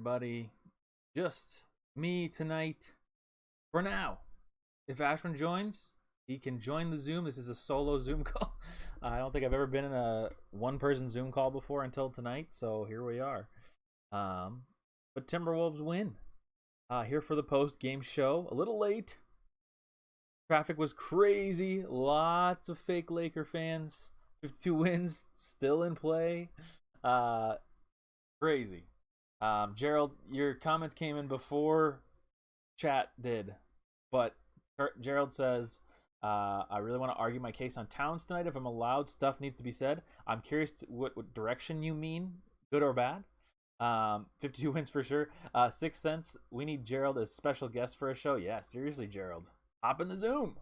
everybody. Just me tonight for now. If Ashwin joins, he can join the Zoom. This is a solo Zoom call. I don't think I've ever been in a one-person Zoom call before until tonight, so here we are. But Timberwolves win. Here for the post-game show. A little late. Traffic was crazy. Lots of fake Laker fans. 52 wins still in play. Crazy. Gerald, your comments came in before chat did, but Gerald says, I really want to argue my case on Towns tonight. If I'm allowed, stuff needs to be said. I'm curious what direction you mean, good or bad. 52 wins for sure. 6 cents. We need Gerald as special guest for a show. Yeah, seriously, Gerald. Hop in the Zoom.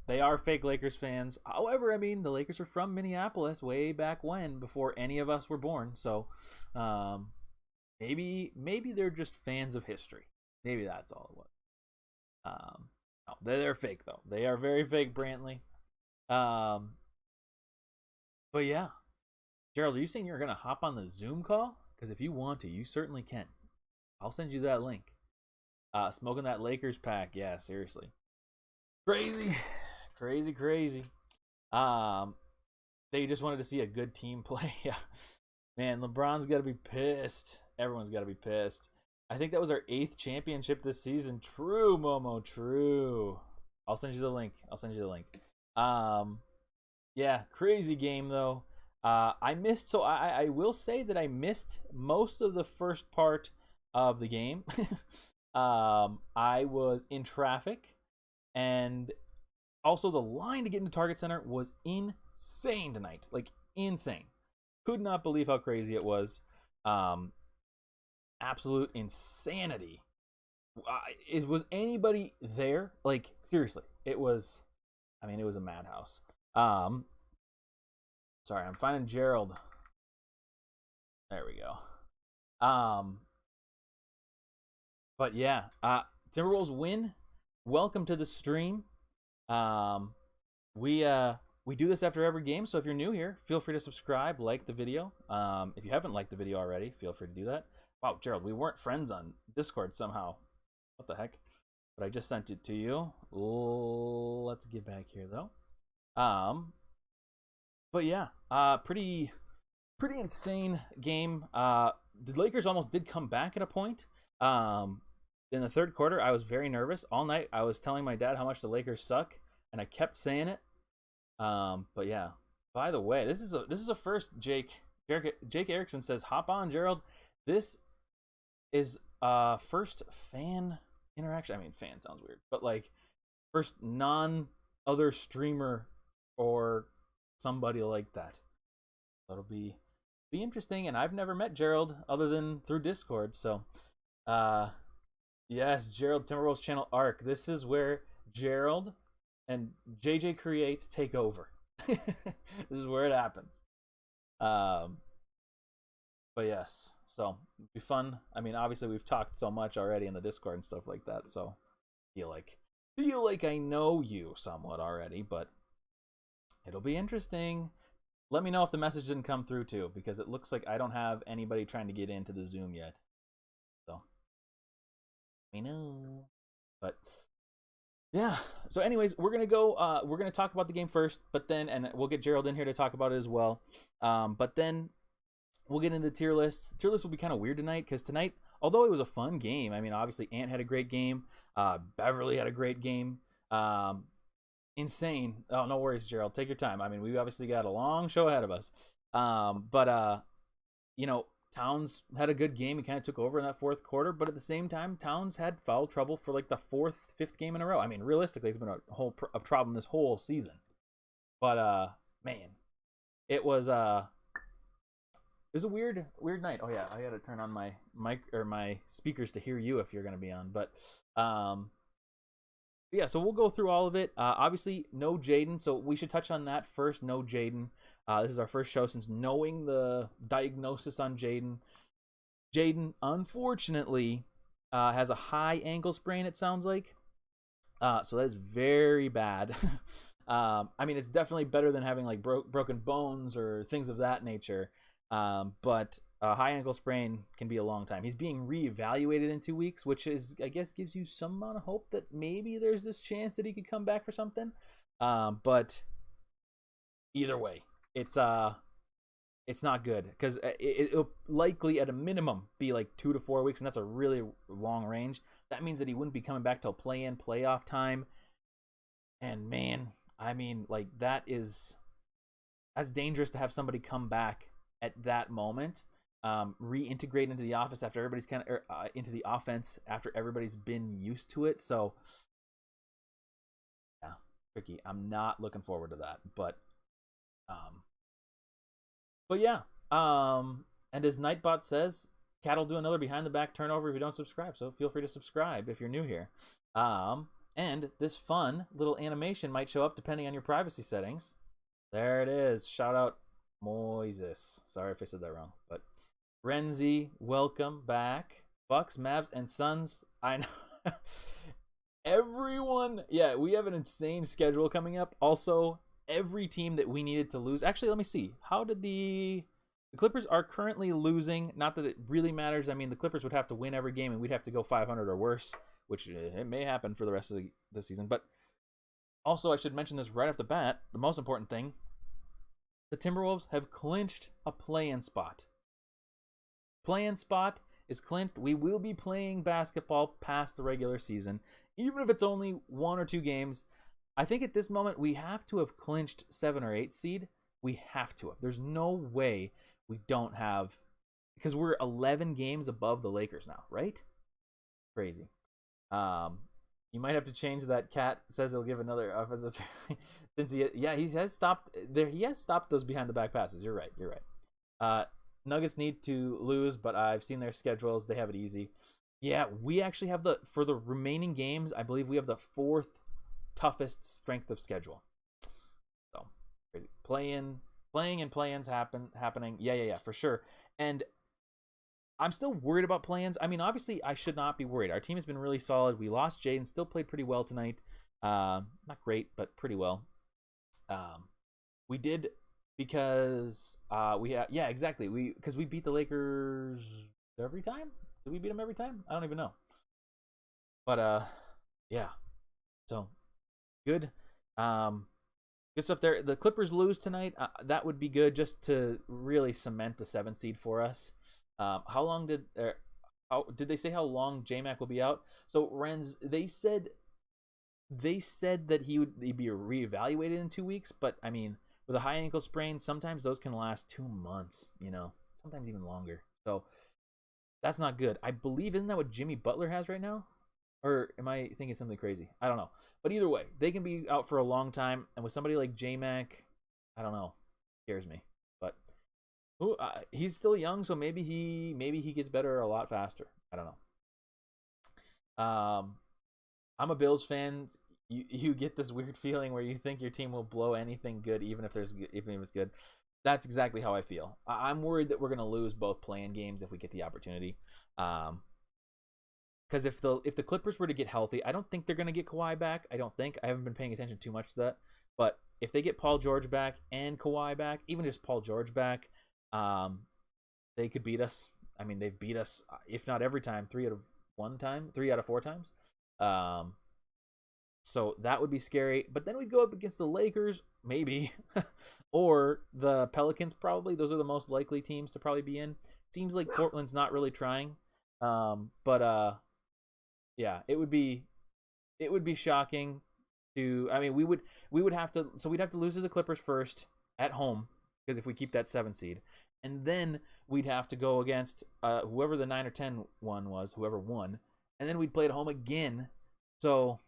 They are fake Lakers fans. However, I mean, the Lakers are from Minneapolis way back when, before any of us were born. So maybe they're just fans of history. Maybe that's all it was. No, they're fake, though. They are very fake, Brantley. But yeah. Gerald, are you saying you're going to hop on the Zoom call? Because if you want to, you certainly can. I'll send you that link. Smoking that Lakers pack. Yeah, seriously. Crazy. They just wanted to see a good team play. Yeah. Man, LeBron's got to be pissed. Everyone's got to be pissed. I think that was our 8th championship this season. True, Momo. True. I'll send you the link. Yeah, crazy game, though. I will say that I missed most of the first part of the game. I was in traffic, and also the line to get into Target Center was insane tonight. Like, insane. Could not believe how crazy it was. Absolute insanity. Was anybody there? Like, seriously, it was a madhouse. Sorry, I'm finding Gerald. There we go. But yeah, Timberwolves win. Welcome to the stream. We do this after every game, so if you're new here, feel free to subscribe, like the video. If you haven't liked the video already, feel free to do that. Wow, Gerald, we weren't friends on Discord somehow. What the heck? But I just sent it to you. Let's get back here though. But yeah, pretty insane game. The Lakers almost did come back at a point. In the third quarter, I was very nervous all night. I was telling my dad how much the Lakers suck, and I kept saying it. But yeah. By the way, this is a first. Jake Erickson says, "Hop on, Gerald." This is first fan interaction. I mean, fan sounds weird, but like first non-other streamer or somebody like that. That'll be interesting. And I've never met Gerald other than through Discord. So, yes, Gerald Timberwolves channel arc. This is where Gerald and JJ Creates take over. This is where it happens. But yes, so it'll be fun. I mean, obviously we've talked so much already in the Discord and stuff like that. So feel like I know you somewhat already, but it'll be interesting. Let me know if the message didn't come through too, because it looks like I don't have anybody trying to get into the Zoom yet. So, I know. But yeah. So, anyways, we're gonna go. We're gonna talk about the game first, but then, and we'll get Gerald in here to talk about it as well. But then we'll get into the tier list. Tier list will be kind of weird tonight because tonight, although it was a fun game, I mean, obviously Ant had a great game. Beverly had a great game. Insane. Oh, no worries, Gerald. Take your time. I mean, we obviously got a long show ahead of us. But Towns had a good game. He kind of took over in that fourth quarter, but at the same time, Towns had foul trouble for like the 5th game in a row. I mean, realistically, it's been a problem this whole season. But man, it was a weird night. Oh yeah, I got to turn on my mic or my speakers to hear you if you're going to be on. But yeah, so we'll go through all of it. Obviously, no Jaden, so we should touch on that first. No Jaden. This is our first show since knowing the diagnosis on Jaden. Jaden, unfortunately, has a high ankle sprain, it sounds like. So that is very bad. I mean, it's definitely better than having like broken bones or things of that nature. But a high ankle sprain can be a long time. He's being reevaluated in 2 weeks, which is, I guess, gives you some amount of hope that maybe there's this chance that he could come back for something. But either way, it's not good because it'll likely at a minimum be like 2 to 4 weeks, and that's a really long range. That means that he wouldn't be coming back till play-in, playoff time. And man, I mean, like that's dangerous to have somebody come back at that moment, reintegrate into the office after everybody's kind of into the offense after everybody's been used to it. So yeah, tricky. I'm not looking forward to that, but yeah. And as Nightbot says, Cat will do another behind the back turnover if you don't subscribe. So feel free to subscribe if you're new here. And this fun little animation might show up depending on your privacy settings. There it is. Shout out Moises. Sorry if I said that wrong. But Renzi, welcome back. Bucks, Mavs, and Suns. I know. Everyone. Yeah, we have an insane schedule coming up. Also, every team that we needed to lose. Actually, let me see. How did the Clippers are currently losing? Not that it really matters. I mean, the Clippers would have to win every game, and we'd have to go 500 or worse, which it may happen for the rest of the season. But also, I should mention this right off the bat. The most important thing, the Timberwolves have clinched a play-in spot. Play-in spot is clinched. We will be playing basketball past the regular season, even if it's only 1 or 2 games. I think at this moment we have to have clinched 7 or 8 seed. We have to have. There's no way we don't have, because we're 11 games above the Lakers now, right? Crazy. You might have to change that. Cat says he'll give another offensive since he has stopped there. He has stopped those behind the back passes. You're right. Nuggets need to lose, but I've seen their schedules. They have it easy. Yeah, we actually have for the remaining games, I believe we have the 4th toughest strength of schedule. So crazy. Playing and play-ins happening. Yeah, for sure. And I'm still worried about play-ins. I mean, obviously, I should not be worried. Our team has been really solid. We lost Jaden, still played pretty well tonight. Not great, but pretty well. We did because exactly. Because we beat the Lakers every time. Did we beat them every time? I don't even know. But yeah. So good. Good stuff there. The Clippers lose tonight. That would be good just to really cement the 7th seed for us. How long did they say how long J-Mac will be out? So Renz, they said that he'd be reevaluated in 2 weeks, but I mean, with a high ankle sprain, sometimes those can last 2 months, sometimes even longer. So that's not good. I believe, isn't that what Jimmy Butler has right now? Or am I thinking something crazy? I don't know. But either way, they can be out for a long time, and with somebody like J-Mac, I don't know, scares me. But he's still young, so maybe he gets better a lot faster. I don't know. I'm a Bills fan. You get this weird feeling where you think your team will blow anything good, even if it's good. That's exactly how I feel. I'm worried that we're gonna lose both play-in games if we get the opportunity. Because if the Clippers were to get healthy, I don't think they're gonna get Kawhi back. I haven't been paying attention too much to that. But if they get Paul George back and Kawhi back, even just Paul George back, they could beat us. I mean, they've beat us, if not every time, 3 out of 4 times. So that would be scary. But then we'd go up against the Lakers, maybe, or the Pelicans, probably. Those are the most likely teams to probably be in. Seems like Portland's not really trying. Yeah, it would be shocking to. I mean, we'd have to lose to the Clippers first at home, because if we keep that 7 seed, and then we'd have to go against whoever the 9 or 10 one was, whoever won, and then we'd play at home again. So,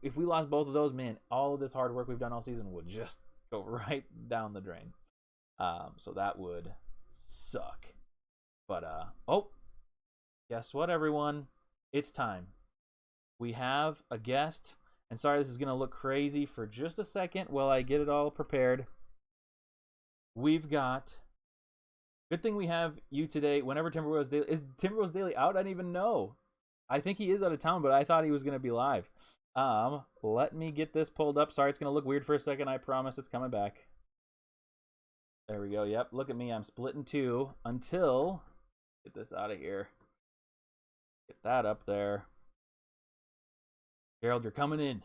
if we lost both of those, man, all of this hard work we've done all season would just go right down the drain. So that would suck. But guess what, everyone? It's time. We have a guest. And sorry, this is going to look crazy for just a second while I get it all prepared. We've got... Good thing we have you today. Whenever Timberwolves Daily... Is Timberwolves Daily out? I didn't even know. I think he is out of town, but I thought he was going to be live. Let me get this pulled up. Sorry, it's going to look weird for a second. I promise it's coming back. There we go. Yep. Look at me. I'm split in two until get this out of here. Get that up there. Gerald, you're coming in.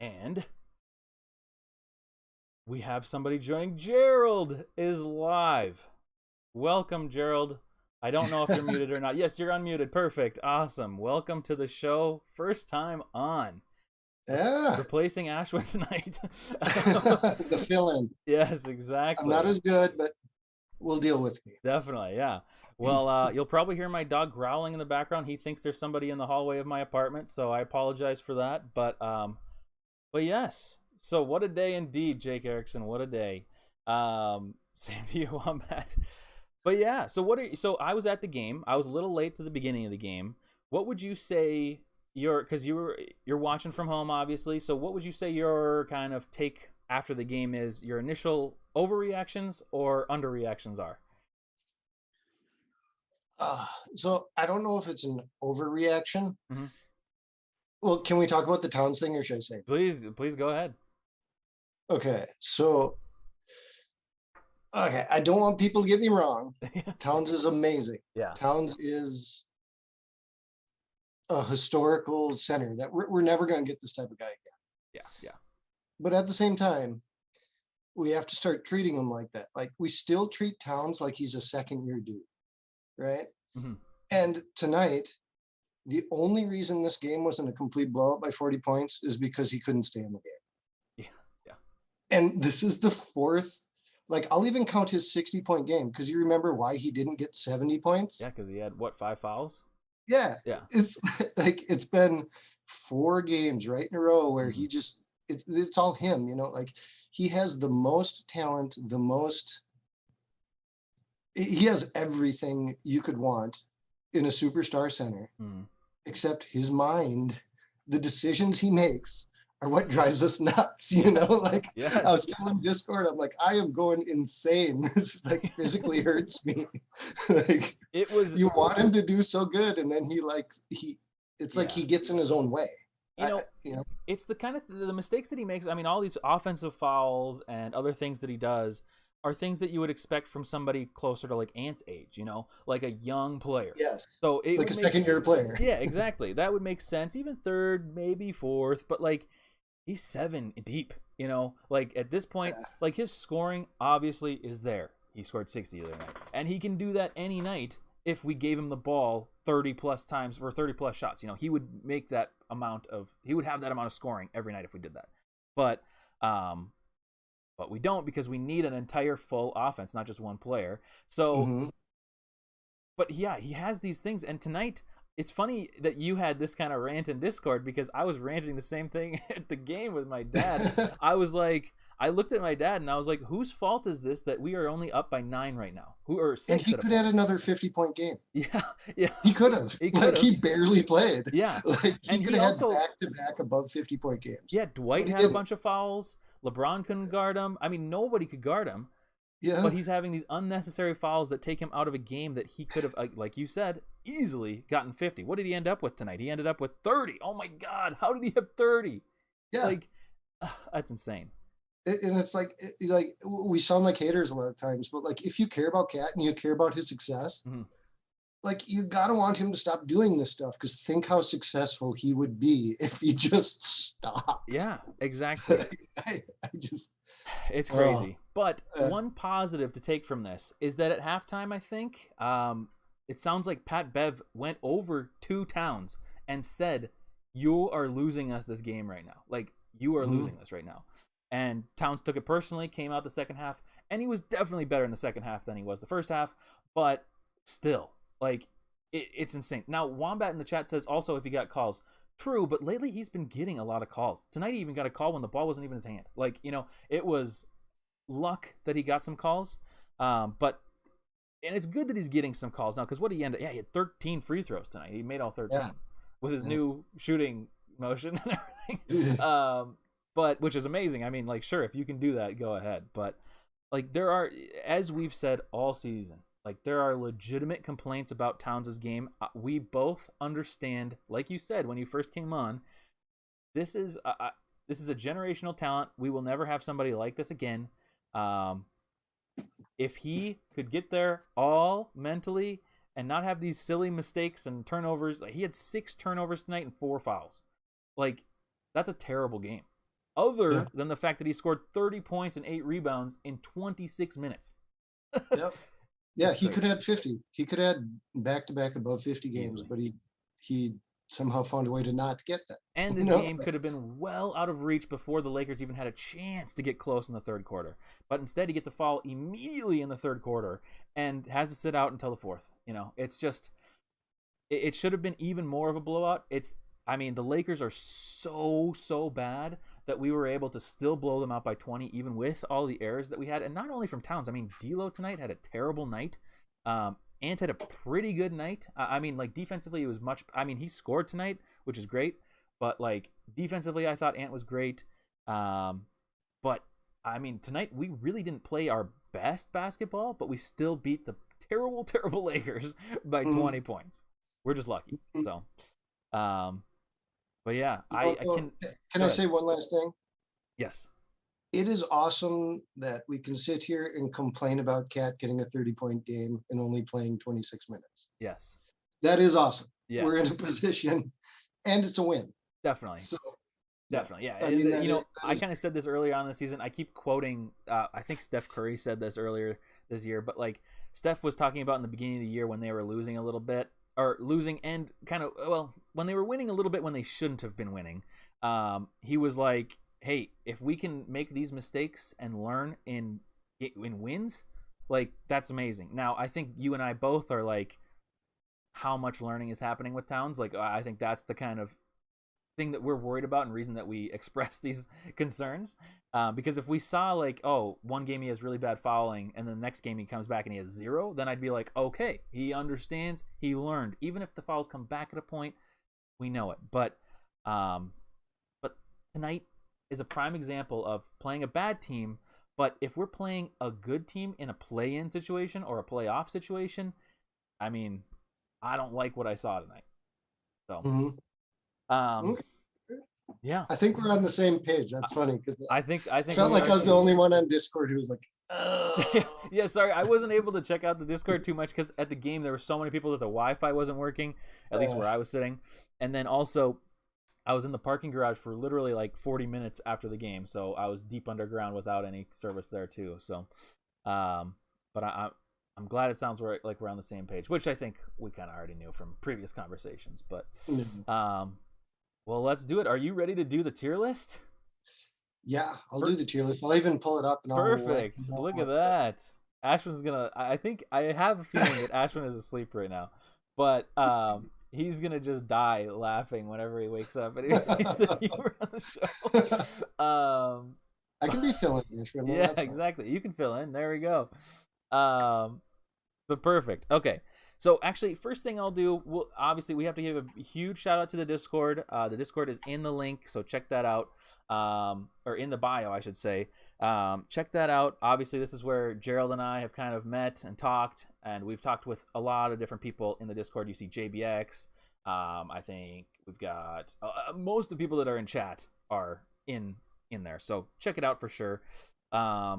And we have somebody joining. Gerald is live. Welcome, Gerald. I don't know if you're muted or not. Yes, you're unmuted. Perfect. Awesome. Welcome to the show. First time on. Yeah. Replacing Ashwin tonight. The fill-in. Yes, exactly. I'm not as good, but we'll deal with me. Definitely, yeah. Well, you'll probably hear my dog growling in the background. He thinks there's somebody in the hallway of my apartment, so I apologize for that. But yes. So what a day indeed, Jake Erickson. What a day. Same to you, Wombat. But yeah, so so I was at the game. I was a little late to the beginning of the game. What would you say because you're watching from home, obviously. So what would you say your kind of take after the game is? Your initial overreactions or underreactions are? So I don't know if it's an overreaction. Mm-hmm. Well, can we talk about the Towns thing, or should I say? Please go ahead. Okay, so I don't want people to get me wrong. Towns is amazing. Yeah. Towns is a historical center that we're never going to get this type of guy again. Yeah. But at the same time, we have to start treating him like that. Like, we still treat Towns like he's a second-year dude, right? Mm-hmm. And tonight, the only reason this game wasn't a complete blowout by 40 points is because he couldn't stay in the game. Yeah. And this is the fourth. Like, I'll even count his 60-point game, because you remember why he didn't get 70 points? Yeah, because he had, 5 fouls? Yeah. Yeah. It's like, it's been 4 games right in a row where he just, it's all him, like he has the most talent, he has everything you could want in a superstar center, except his mind. The decisions he makes are what drives us nuts, like yes. I was telling Discord, I'm like, I am going insane. This like physically hurts me. Like, it was, you want him to do so good, and then he like he gets in his own way. It's the kind of the mistakes that he makes. I mean, all these offensive fouls and other things that he does are things that you would expect from somebody closer to like Ant's age, like a young player. Yes. So it like a second-year player. Yeah, exactly. That would make sense. Even third, maybe fourth, but like he's 7 deep, like at this point, like his scoring obviously is there. He scored 60 the other night, and he can do that any night if we gave him the ball 30 plus times or 30 plus shots. He would make that he would have that amount of scoring every night if we did that. But we don't, because we need an entire full offense, not just one player. So, but yeah, he has these things. And tonight, it's funny that you had this kind of rant in Discord, because I was ranting the same thing at the game with my dad. I looked at my dad and I was like, whose fault is this that we are only up by 9 right now? Or 6? And he could have had another 50-point game. Yeah. He could have. He barely played. Yeah. Like, he could have had back-to-back above 50-point games. Yeah, Dwight had a bunch of fouls. LeBron couldn't guard him. I mean, nobody could guard him. Yeah. But he's having these unnecessary fouls that take him out of a game that he could have, like you said, easily gotten 50. What did he end up with tonight? He ended up with 30. Oh my God. How did he have 30? Yeah. Like, that's insane. And it's like we sound like haters a lot of times, but like, if you care about Cat and you care about his success, like, you got to want him to stop doing this stuff, because think how successful he would be if he just stopped. Yeah, exactly. It's crazy. But one positive to take from this is that at halftime, I think, it sounds like Pat Bev went over to Towns and said, you are losing us this game right now. Like, you are losing us right now. And Towns took it personally, came out the second half, and he was definitely better in the second half than he was the first half. But still, like, it's insane. Now, Wombat in the chat says also if he got calls. True, but lately he's been getting a lot of calls. Tonight he even got a call when the ball wasn't even in his hand. Like, it was luck that he got some calls. And it's good that he's getting some calls now, because what did he end up? Yeah, he had 13 free throws tonight. He made all 13 with his new shooting motion and everything. But which is amazing. I mean, like, sure, if you can do that, go ahead. But like, there are, as we've said all season, like, there are legitimate complaints about Towns' game. We both understand, like you said when you first came on, this is this is a generational talent. We will never have somebody like this again. If he could get there all mentally and not have these silly mistakes and turnovers, like he had 6 turnovers tonight and 4 fouls. Like, that's a terrible game. Other than the fact that he scored 30 points and 8 rebounds in 26 minutes. Yep. Yeah, he could have had 50. He could have had back-to-back above 50 games, easily. But he somehow found a way to not get that. And this game could have been well out of reach before the Lakers even had a chance to get close in the third quarter. But instead, he gets a foul immediately in the third quarter and has to sit out until the fourth. You know, it's just, it should have been even more of a blowout. The Lakers are so bad that we were able to still blow them out by 20, even with all the errors that we had. And not only from Towns. I mean, D'Lo tonight had a terrible night. Ant had a pretty good night. Defensively, it was much. He scored tonight, which is great. But, defensively, I thought Ant was great. But, tonight we really didn't play our best basketball, but we still beat the terrible Lakers by 20 points. We're just lucky. So, but yeah, Can I say one last thing? Yes. It is awesome that we can sit here and complain about Cat getting a 30-point game and only playing 26 minutes. Yes. That is awesome. Yeah. We're in a position, and it's a win. Definitely. So, definitely, yeah. I kind of said this earlier on in the season. I keep quoting, I think Steph Curry said this earlier this year, but Steph was talking about in the beginning of the year when they were losing a little bit, or losing and when they were winning a little bit when they shouldn't have been winning. He was like, hey, if we can make these mistakes and learn in wins, that's amazing. Now, I think you and I both are how much learning is happening with Towns. I think that's the kind of thing that we're worried about and reason that we express these concerns. Because if we saw one game he has really bad fouling and then the next game he comes back and he has 0, then I'd be like, okay, he understands, he learned. Even if the fouls come back at a point, we know it. But tonight is a prime example of playing a bad team. But if we're playing a good team in a play-in situation or a playoff situation, I don't like what I saw tonight. So, yeah. I think we're on the same page. That's funny because I think I felt like I was the only one on Discord who was like, oh. Yeah, sorry, I wasn't able to check out the Discord too much because at the game there were so many people that the Wi-Fi wasn't working, at least where I was sitting, and then also I was in the parking garage for literally 40 minutes after the game, so I was deep underground without any service there too. So, but I'm glad it sounds like we're on the same page, which I think we kind of already knew from previous conversations. But, well, let's do it. Are you ready to do the tier list? Yeah, I'll do the tier list. I'll even pull it up. And Perfect. Look at that. Ashwin's gonna. I think I have a feeling that Ashwin is asleep right now, but he's gonna just die laughing whenever he wakes up and he sees that you were on the show. I can be filling in. Yeah, exactly. You can fill in. There we go. But perfect. Okay. So actually, first thing I'll do, obviously we have to give a huge shout out to the Discord. The Discord is in the link, so check that out. Or in the bio, I should say. Check that out. Obviously, this is where Gerald and I have kind of met and talked, and we've talked with a lot of different people in the Discord. You see JBX. I think we've got most of the people that are in chat are in there, so check it out for sure. But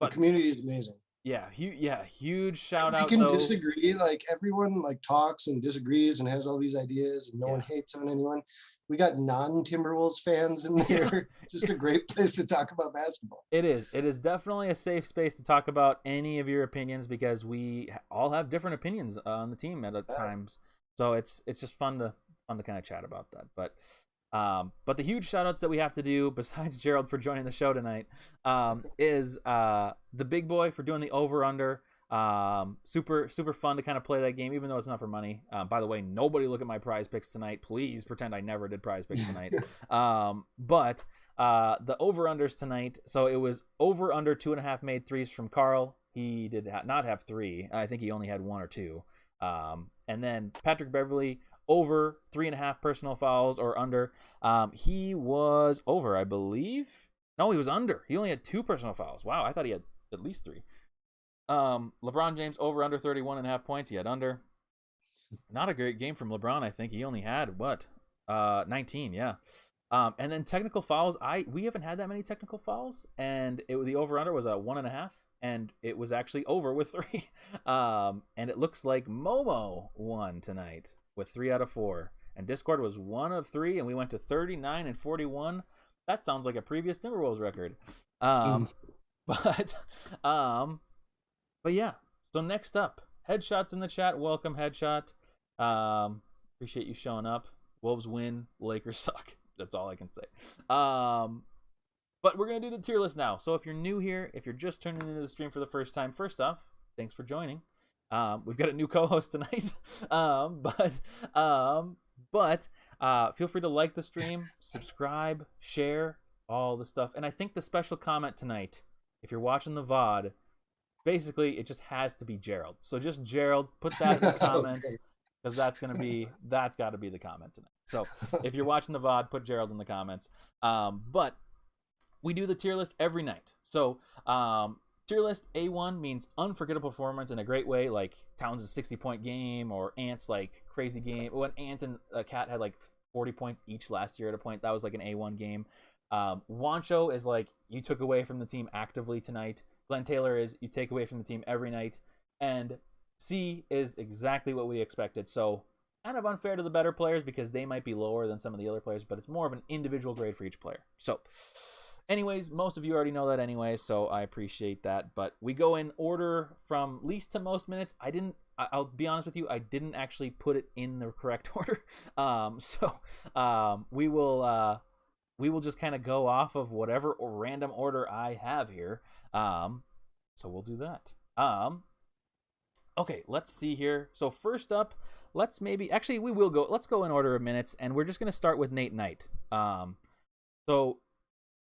the community is amazing. Yeah, huge shout out. We can disagree, everyone talks and disagrees and has all these ideas, and no one hates on anyone. We got non-Timberwolves fans in there. Just a great place to talk about basketball. It is definitely a safe space to talk about any of your opinions because we all have different opinions on the team at times. So it's just fun to kind of chat about that. But the huge shout outs that we have to do, besides Gerald for joining the show tonight, is the big boy for doing the over-under. Super fun to kind of play that game, even though it's not for money. By the way, nobody look at my prize picks tonight. Please pretend I never did prize picks tonight. But the over-unders tonight, so it was over-under 2.5 made threes from Karl. He did not have 3. I think he only had 1 or 2. And then Patrick Beverley, over 3.5 personal fouls or under. He was over, I believe. No, he was under. He only had 2 personal fouls. Wow, I thought he had at least 3. LeBron James over under 31.5 points. He had under. Not a great game from LeBron, I think. He only had 19, yeah. And then technical fouls. We haven't had that many technical fouls, and the over under was a 1.5, and it was actually over with 3. And it looks like Momo won tonight with 3 out of 4, and Discord was 1 of 3, and we went to 39 and 41. That sounds like a previous Timberwolves record. But yeah. So next up, Headshots in the chat. Welcome, Headshot. Appreciate you showing up. Wolves win. Lakers suck. That's all I can say. But we're going to do the tier list now. So if you're new here, if you're just turning into the stream for the first time, first off, thanks for joining. We've got a new co-host tonight. But feel free to like the stream, subscribe, share, all the stuff. And I think the special comment tonight, if you're watching the VOD, basically it just has to be Gerald. So just Gerald, put that in the comments. Okay. Because that's got to be the comment tonight. So if you're watching the VOD, put Gerald in the comments. But we do the tier list every night. So tier list A1 means unforgettable performance in a great way, like Towns' 60-point game, or Ant's like crazy game. When Ant and Cat had like 40 points each last year at a point, that was like an A1 game. Wancho is like you took away from the team actively tonight. Glenn Taylor is you take away from the team every night. And C is exactly what we expected. So kind of unfair to the better players because they might be lower than some of the other players, but it's more of an individual grade for each player. So anyways, most of you already know that anyway, so I appreciate that. But we go in order from least to most minutes. I'll be honest with you, I didn't actually put it in the correct order. We will just kind of go off of whatever random order I have here. So we'll do that. Okay, let's see here. So first up, let's go in order of minutes, and we're just going to start with Nate Knight. So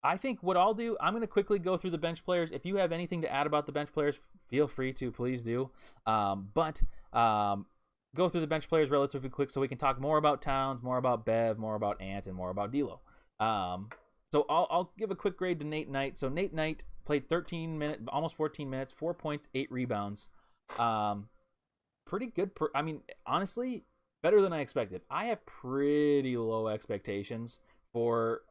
I think what I'll do, I'm going to quickly go through the bench players. If you have anything to add about the bench players, feel free to, please do. But go through the bench players relatively quick so we can talk more about Towns, more about Bev, more about Ant, and more about D'Lo. So I'll give a quick grade to Nate Knight. So Nate Knight played 13 minutes, almost 14 minutes, 4 points, 8 rebounds. Pretty good. Honestly, better than I expected. I have pretty low expectations for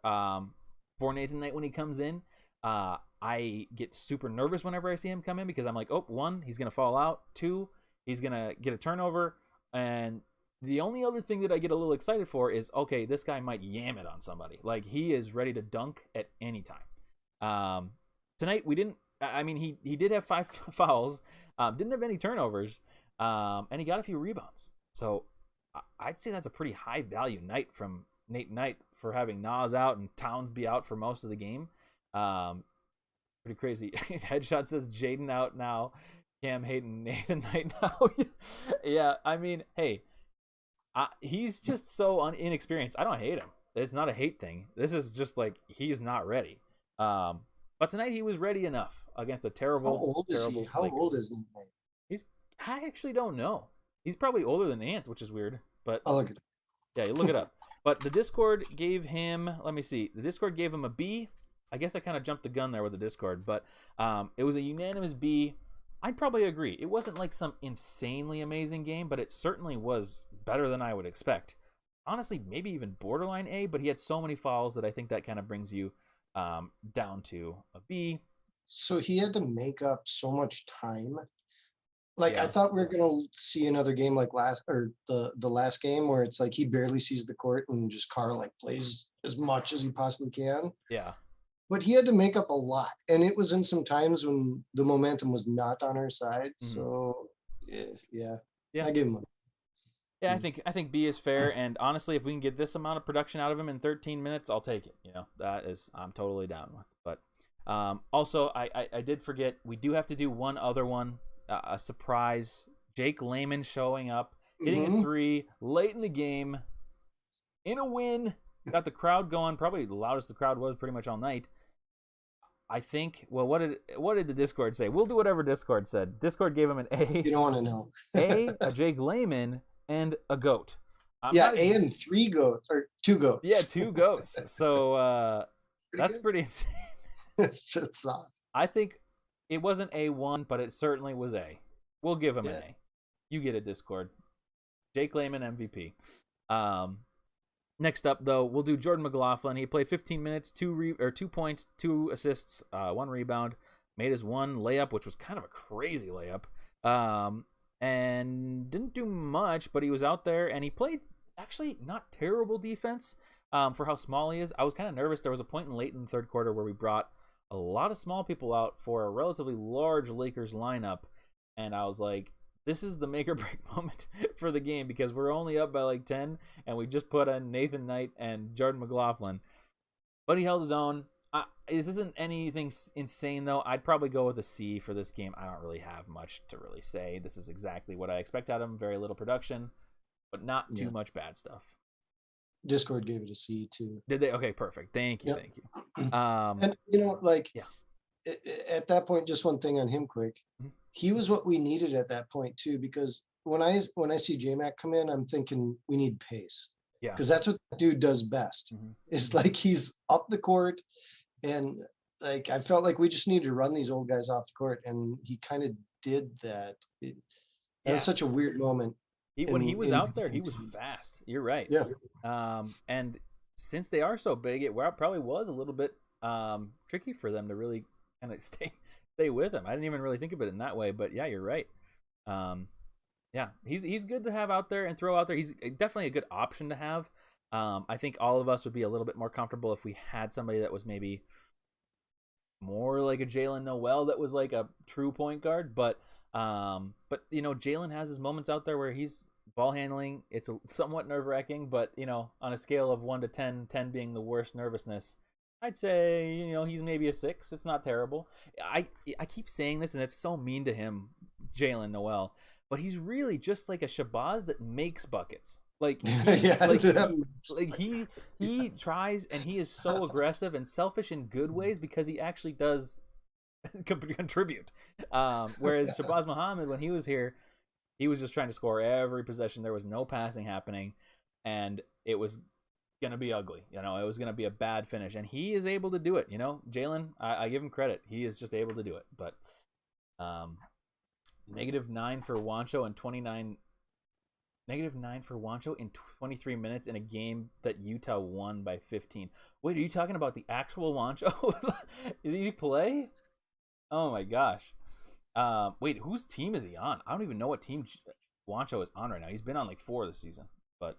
Nathan Knight when he comes in. I get super nervous whenever I see him come in because I'm like, 1, he's gonna fall out. 2, he's gonna get a turnover. And the only other thing that I get a little excited for is, okay, this guy might yam it on somebody. Like he is ready to dunk at any time. Tonight we didn't. He did have 5 fouls. Didn't have any turnovers, and he got a few rebounds. So I'd say that's a pretty high value night from Nate Knight for having Nas out and Towns be out for most of the game. Pretty crazy. Headshot says Jaden out now. Cam hating Nathan Knight now. Yeah, hey, he's just so inexperienced. I don't hate him. It's not a hate thing. This is just like he's not ready. But tonight he was ready enough against a terrible. How old is he? How old is he? I actually don't know. He's probably older than Ant, which is weird. But I'll look it up. Yeah, you look it up. But the Discord gave him. Let me see. The Discord gave him a B. I guess I kind of jumped the gun there with the Discord, but it was a unanimous B. I'd probably agree. It wasn't like some insanely amazing game, but it certainly was better than I would expect. Honestly, maybe even borderline A, but he had so many fouls that I think that kind of brings you down to a B. So he had to make up so much time. Like, I thought we were gonna see another game like the last game where it's like he barely sees the court and just Karl like plays as much as he possibly can. Yeah. But he had to make up a lot, and it was in some times when the momentum was not on our side. Mm-hmm. So, yeah, I give him a. Yeah, I think B is fair, and honestly, if we can get this amount of production out of him in 13 minutes, I'll take it. I'm totally down with. But also, I did forget we do have to do one other one, a surprise. Jake Layman showing up, hitting a 3 late in the game, in a win, got the crowd going. Probably the loudest the crowd was pretty much all night. I think. Well, what did the Discord say? We'll do whatever Discord said. Discord gave him an A. You don't want to know. A Jake Layman, and a goat. A and 3 goats or 2 goats. Yeah, 2 goats. So that's pretty insane. It's just sauce. I think it wasn't A1, but it certainly was A. We'll give him an A. You get it, Discord. Jake Layman MVP. Next up, though, we'll do Jordan Mclaughlin. He played 15 minutes, 2 points, 2 assists, 1 rebound, made his 1 layup, which was kind of a crazy layup, and didn't do much, but he was out there, and he played actually not terrible defense for how small he is. I was kind of nervous. There was a point late in the third quarter where we brought a lot of small people out for a relatively large Lakers lineup, and I was like, this is the make or break moment for the game because we're only up by like 10 and we just put in Nathan Knight and Jordan Mclaughlin. But he held his own. This isn't anything insane, though. I'd probably go with a C for this game. I don't really have much to really say. This is exactly what I expect out of him. Very little production, but not too much bad stuff. Discord gave it a C, too. Did they? Okay, perfect. Thank you. Thank you. And, at that point, just one thing on him quick. Mm-hmm. He was what we needed at that point, too, because when I see J-Mac come in, I'm thinking we need pace. Yeah. Because that's what that dude does best. Mm-hmm. It's like he's up the court, and like I felt like we just needed to run these old guys off the court, and he kind of did that. It was such a weird moment. When he was out there, he was fast. You're right. Yeah. And since they are so big, it probably was a little bit tricky for them to really kind of stay with him. I didn't even really think of it in that way, but yeah, you're right. He's good to have out there and throw out there. He's definitely a good option to have. I think all of us would be a little bit more comfortable if we had somebody that was maybe more like a Jalen Noel that was like a true point guard, but Jalen has his moments out there where he's ball handling. It's somewhat nerve-wracking, but on a scale of 1 to 10, 10 being the worst nervousness, I'd say he's maybe a 6. It's not terrible. I keep saying this, and it's so mean to him, Jalen Noel, but he's really just like a Shabazz that makes buckets. Like he tries, and he is so aggressive and selfish in good ways because he actually does contribute. Whereas Shabazz Muhammad, when he was here, he was just trying to score every possession. There was no passing happening, and it was gonna be ugly. It was gonna be a bad finish, and he is able to do it. Jalen, I give him credit. He is just able to do it. But -9 for Juancho and 29. -9 for Juancho in 23 minutes in a game that Utah won by 15. Wait, are you talking about the actual Juancho? Did he play? Oh my gosh. Wait, whose team is he on? I don't even know what team Juancho is on right now. He's been on like 4 this season. But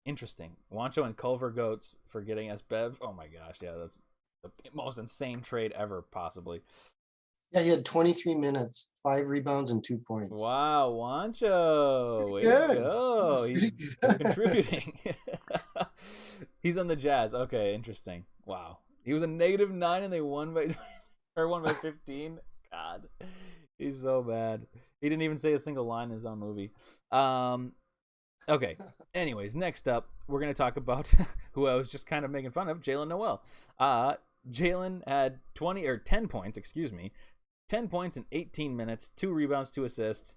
interesting. Juancho and Culver Goats for getting us Bev. Oh my gosh, yeah, that's the most insane trade ever, possibly. Yeah, he had 23 minutes, 5 rebounds, and 2 points. Wow, Juancho. Way to go. He's contributing. He's on the Jazz. Okay, interesting. Wow. He was a -9 and they won by 15. God. He's so bad. He didn't even say a single line in his own movie. Okay. Anyways, next up, we're going to talk about who I was just kind of making fun of, Jalen Noel. Jalen had 10 points, 10 points in 18 minutes, 2 rebounds, 2 assists.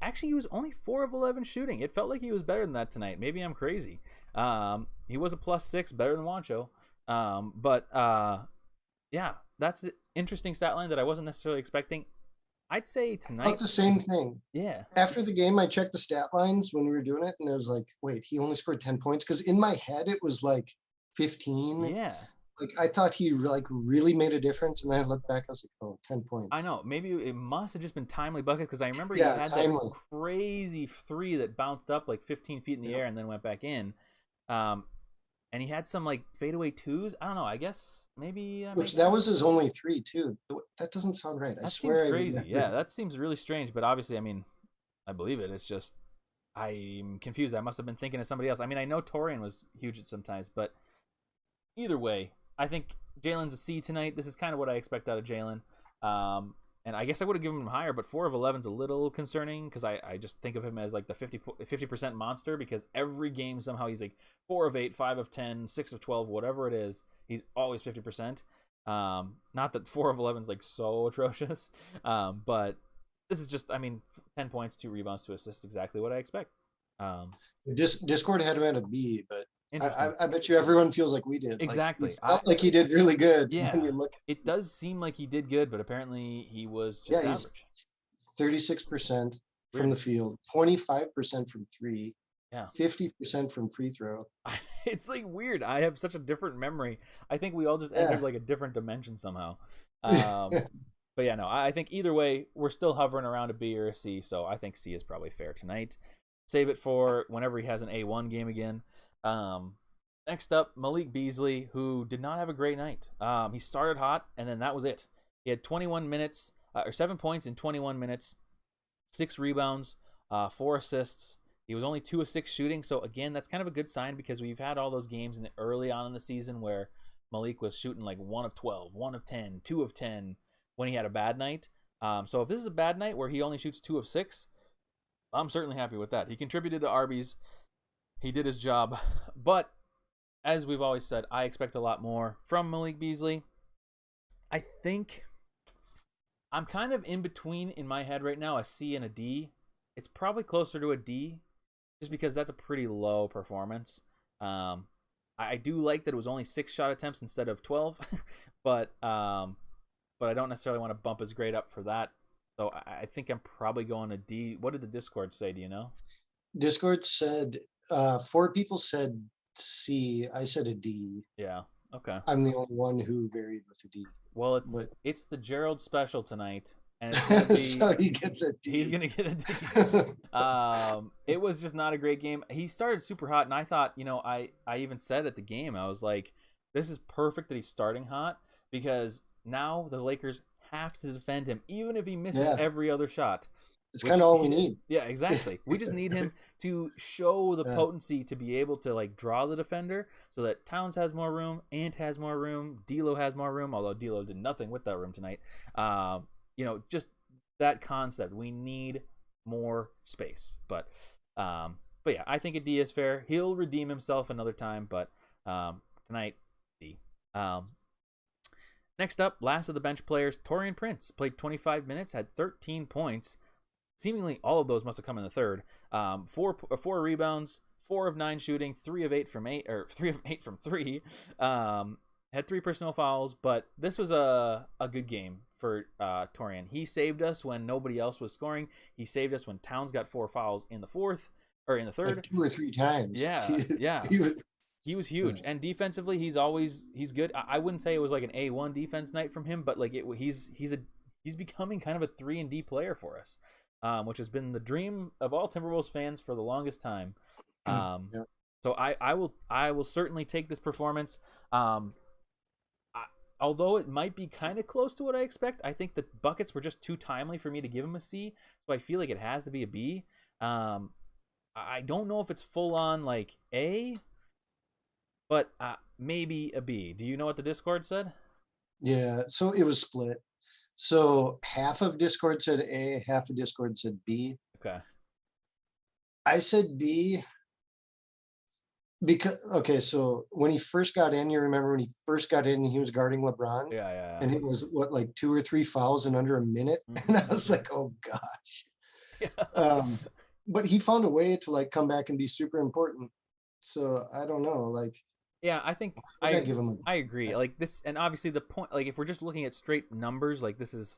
Actually, he was only 4 of 11 shooting. It felt like he was better than that tonight. Maybe I'm crazy. He was a +6, better than Juancho. Yeah, that's an interesting stat line that I wasn't necessarily expecting. I'd say tonight. I thought the same thing. Yeah. After the game, I checked the stat lines when we were doing it, and I was like, wait, he only scored 10 points? Because in my head, it was like 15. Yeah. Like, I thought he really made a difference, and then I looked back, I was like, oh, 10 points. I know. Maybe it must have just been timely buckets, because I remember he had that crazy 3 that bounced up like 15 feet in the air and then went back in. And he had some like fadeaway 2s. I don't know. I guess maybe. That was his only 3 too. That doesn't sound right. I swear. Seems crazy. Yeah, that seems really strange. But obviously, I mean, I believe it. It's just I'm confused. I must have been thinking of somebody else. I mean, I know Taurean was huge at sometimes, but either way, I think Jalen's a C tonight. This is kind of what I expect out of Jalen. And I guess I would have given him higher, but 4 of 11's a little concerning because I just think of him as like the 50% monster, because every game somehow he's like 4 of 8, 5 of 10, 6 of 12, whatever it is. He's always 50%. Not that 4 of 11's like so atrocious, but this is just, 10 points, 2 rebounds, 2 assists, exactly what I expect. Discord had him at a B, but I bet you everyone feels like we did. Exactly. Like he did really good. Yeah. It does seem like he did good, but apparently he was just average. 36% from the field, 25% from 3, Yeah. 50% from free throw. It's like weird. I have such a different memory. I think we all just entered Yeah. like a different dimension somehow. But yeah, no, I think either way, we're still hovering around a B or a C, so I think C is probably fair tonight. Save it for whenever he has an A1 game again. Next up, Malik Beasley, who did not have a great night. He started hot, and then that was it. He had 21 minutes, or 7 points in 21 minutes, 6 rebounds, 4 assists. He was only 2 of 6 shooting, so again, that's kind of a good sign because we've had all those games early on in the season where Malik was shooting like 1 of 12, 1 of 10, 2 of 10 when he had a bad night. So if this is a bad night where he only shoots 2 of 6, I'm certainly happy with that. He contributed to Arby's. He did his job. But as we've always said, I expect a lot more from Malik Beasley. I think I'm kind of in between in my head right now, a C and a D. It's probably closer to a D just because that's a pretty low performance. I do like that it was only 6 shot attempts instead of 12, but I don't necessarily want to bump his grade up for that. So I think I'm probably going a D. What did the Discord say? Do you know? Discord said 4 people said C. I said a D. Yeah. Okay. I'm the only one who varied with a D. Well, it's the Gerald special tonight, and it's gonna be, so he gets a D. He's gonna get a D. It was just not a great game. He started super hot, and I thought, I even said at the game, I was like, this is perfect that he's starting hot because now the Lakers have to defend him, even if he misses every other shot. It's kind of all we need. Yeah, exactly. We just need him to show the potency to be able to like draw the defender so that Towns has more room, Ant has more room, D'Lo has more room, although D'Lo did nothing with that room tonight. Just that concept. We need more space. But yeah, I think a D is fair. He'll redeem himself another time, but tonight, D. Next up, last of the bench players, Taurean Prince played 25 minutes, had 13 points. Seemingly all of those must have come in the third. 4 rebounds, 4 of 9 shooting, 3 of 8 from 3. Had 3 personal fouls, but this was a good game for Taurean. He saved us when nobody else was scoring. He saved us when Towns got 4 fouls in the third. Like 2 or 3 times. Yeah. He was huge, and defensively, he's good. I wouldn't say it was like an A1 defense night from him, but like he's becoming kind of a 3-and-D player for us. Which has been the dream of all Timberwolves fans for the longest time. So I will certainly take this performance. Although it might be kind of close to what I expect, I think the buckets were just too timely for me to give him a C. So I feel like it has to be a B. I don't know if it's full on like A, but maybe a B. Do you know what the Discord said? Yeah, so it was split. So half of Discord said A, half of Discord said B. Okay. I said B because, so when he first got in, you remember when he first got in, he was guarding LeBron? Yeah. And it was, like 2 or 3 fouls in under a minute? Mm-hmm. And I was like, oh, gosh. Yeah. But he found a way to, like, come back and be super important. So I don't know, like. Yeah, I think I agree. Like this, and obviously the point, like if we're just looking at straight numbers, like this is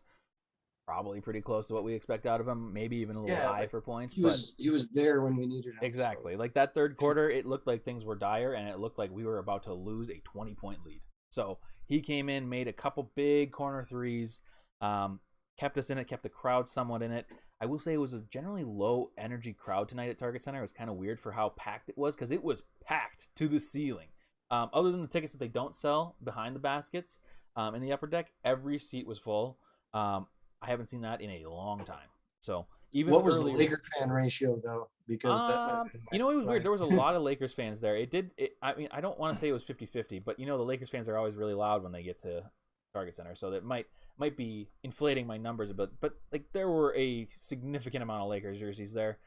probably pretty close to what we expect out of him. Maybe even a little high for points. He was there when we needed him. Exactly. So. Like that third quarter, it looked like things were dire, and it looked like we were about to lose a 20-point lead. So he came in, made a couple big corner threes, kept us in it, kept the crowd somewhat in it. I will say it was a generally low energy crowd tonight at Target Center. It was kind of weird for how packed it was because it was packed to the ceiling. Other than the tickets that they don't sell behind the baskets in the upper deck, every seat was full. I haven't seen that in a long time. So even what was the Laker fan ratio though? Because it was weird. There was a lot of Lakers fans there. I mean, I don't want to say it was 50-50, but the Lakers fans are always really loud when they get to Target Center, so that might be inflating my numbers a bit. But like there were a significant amount of Lakers jerseys there.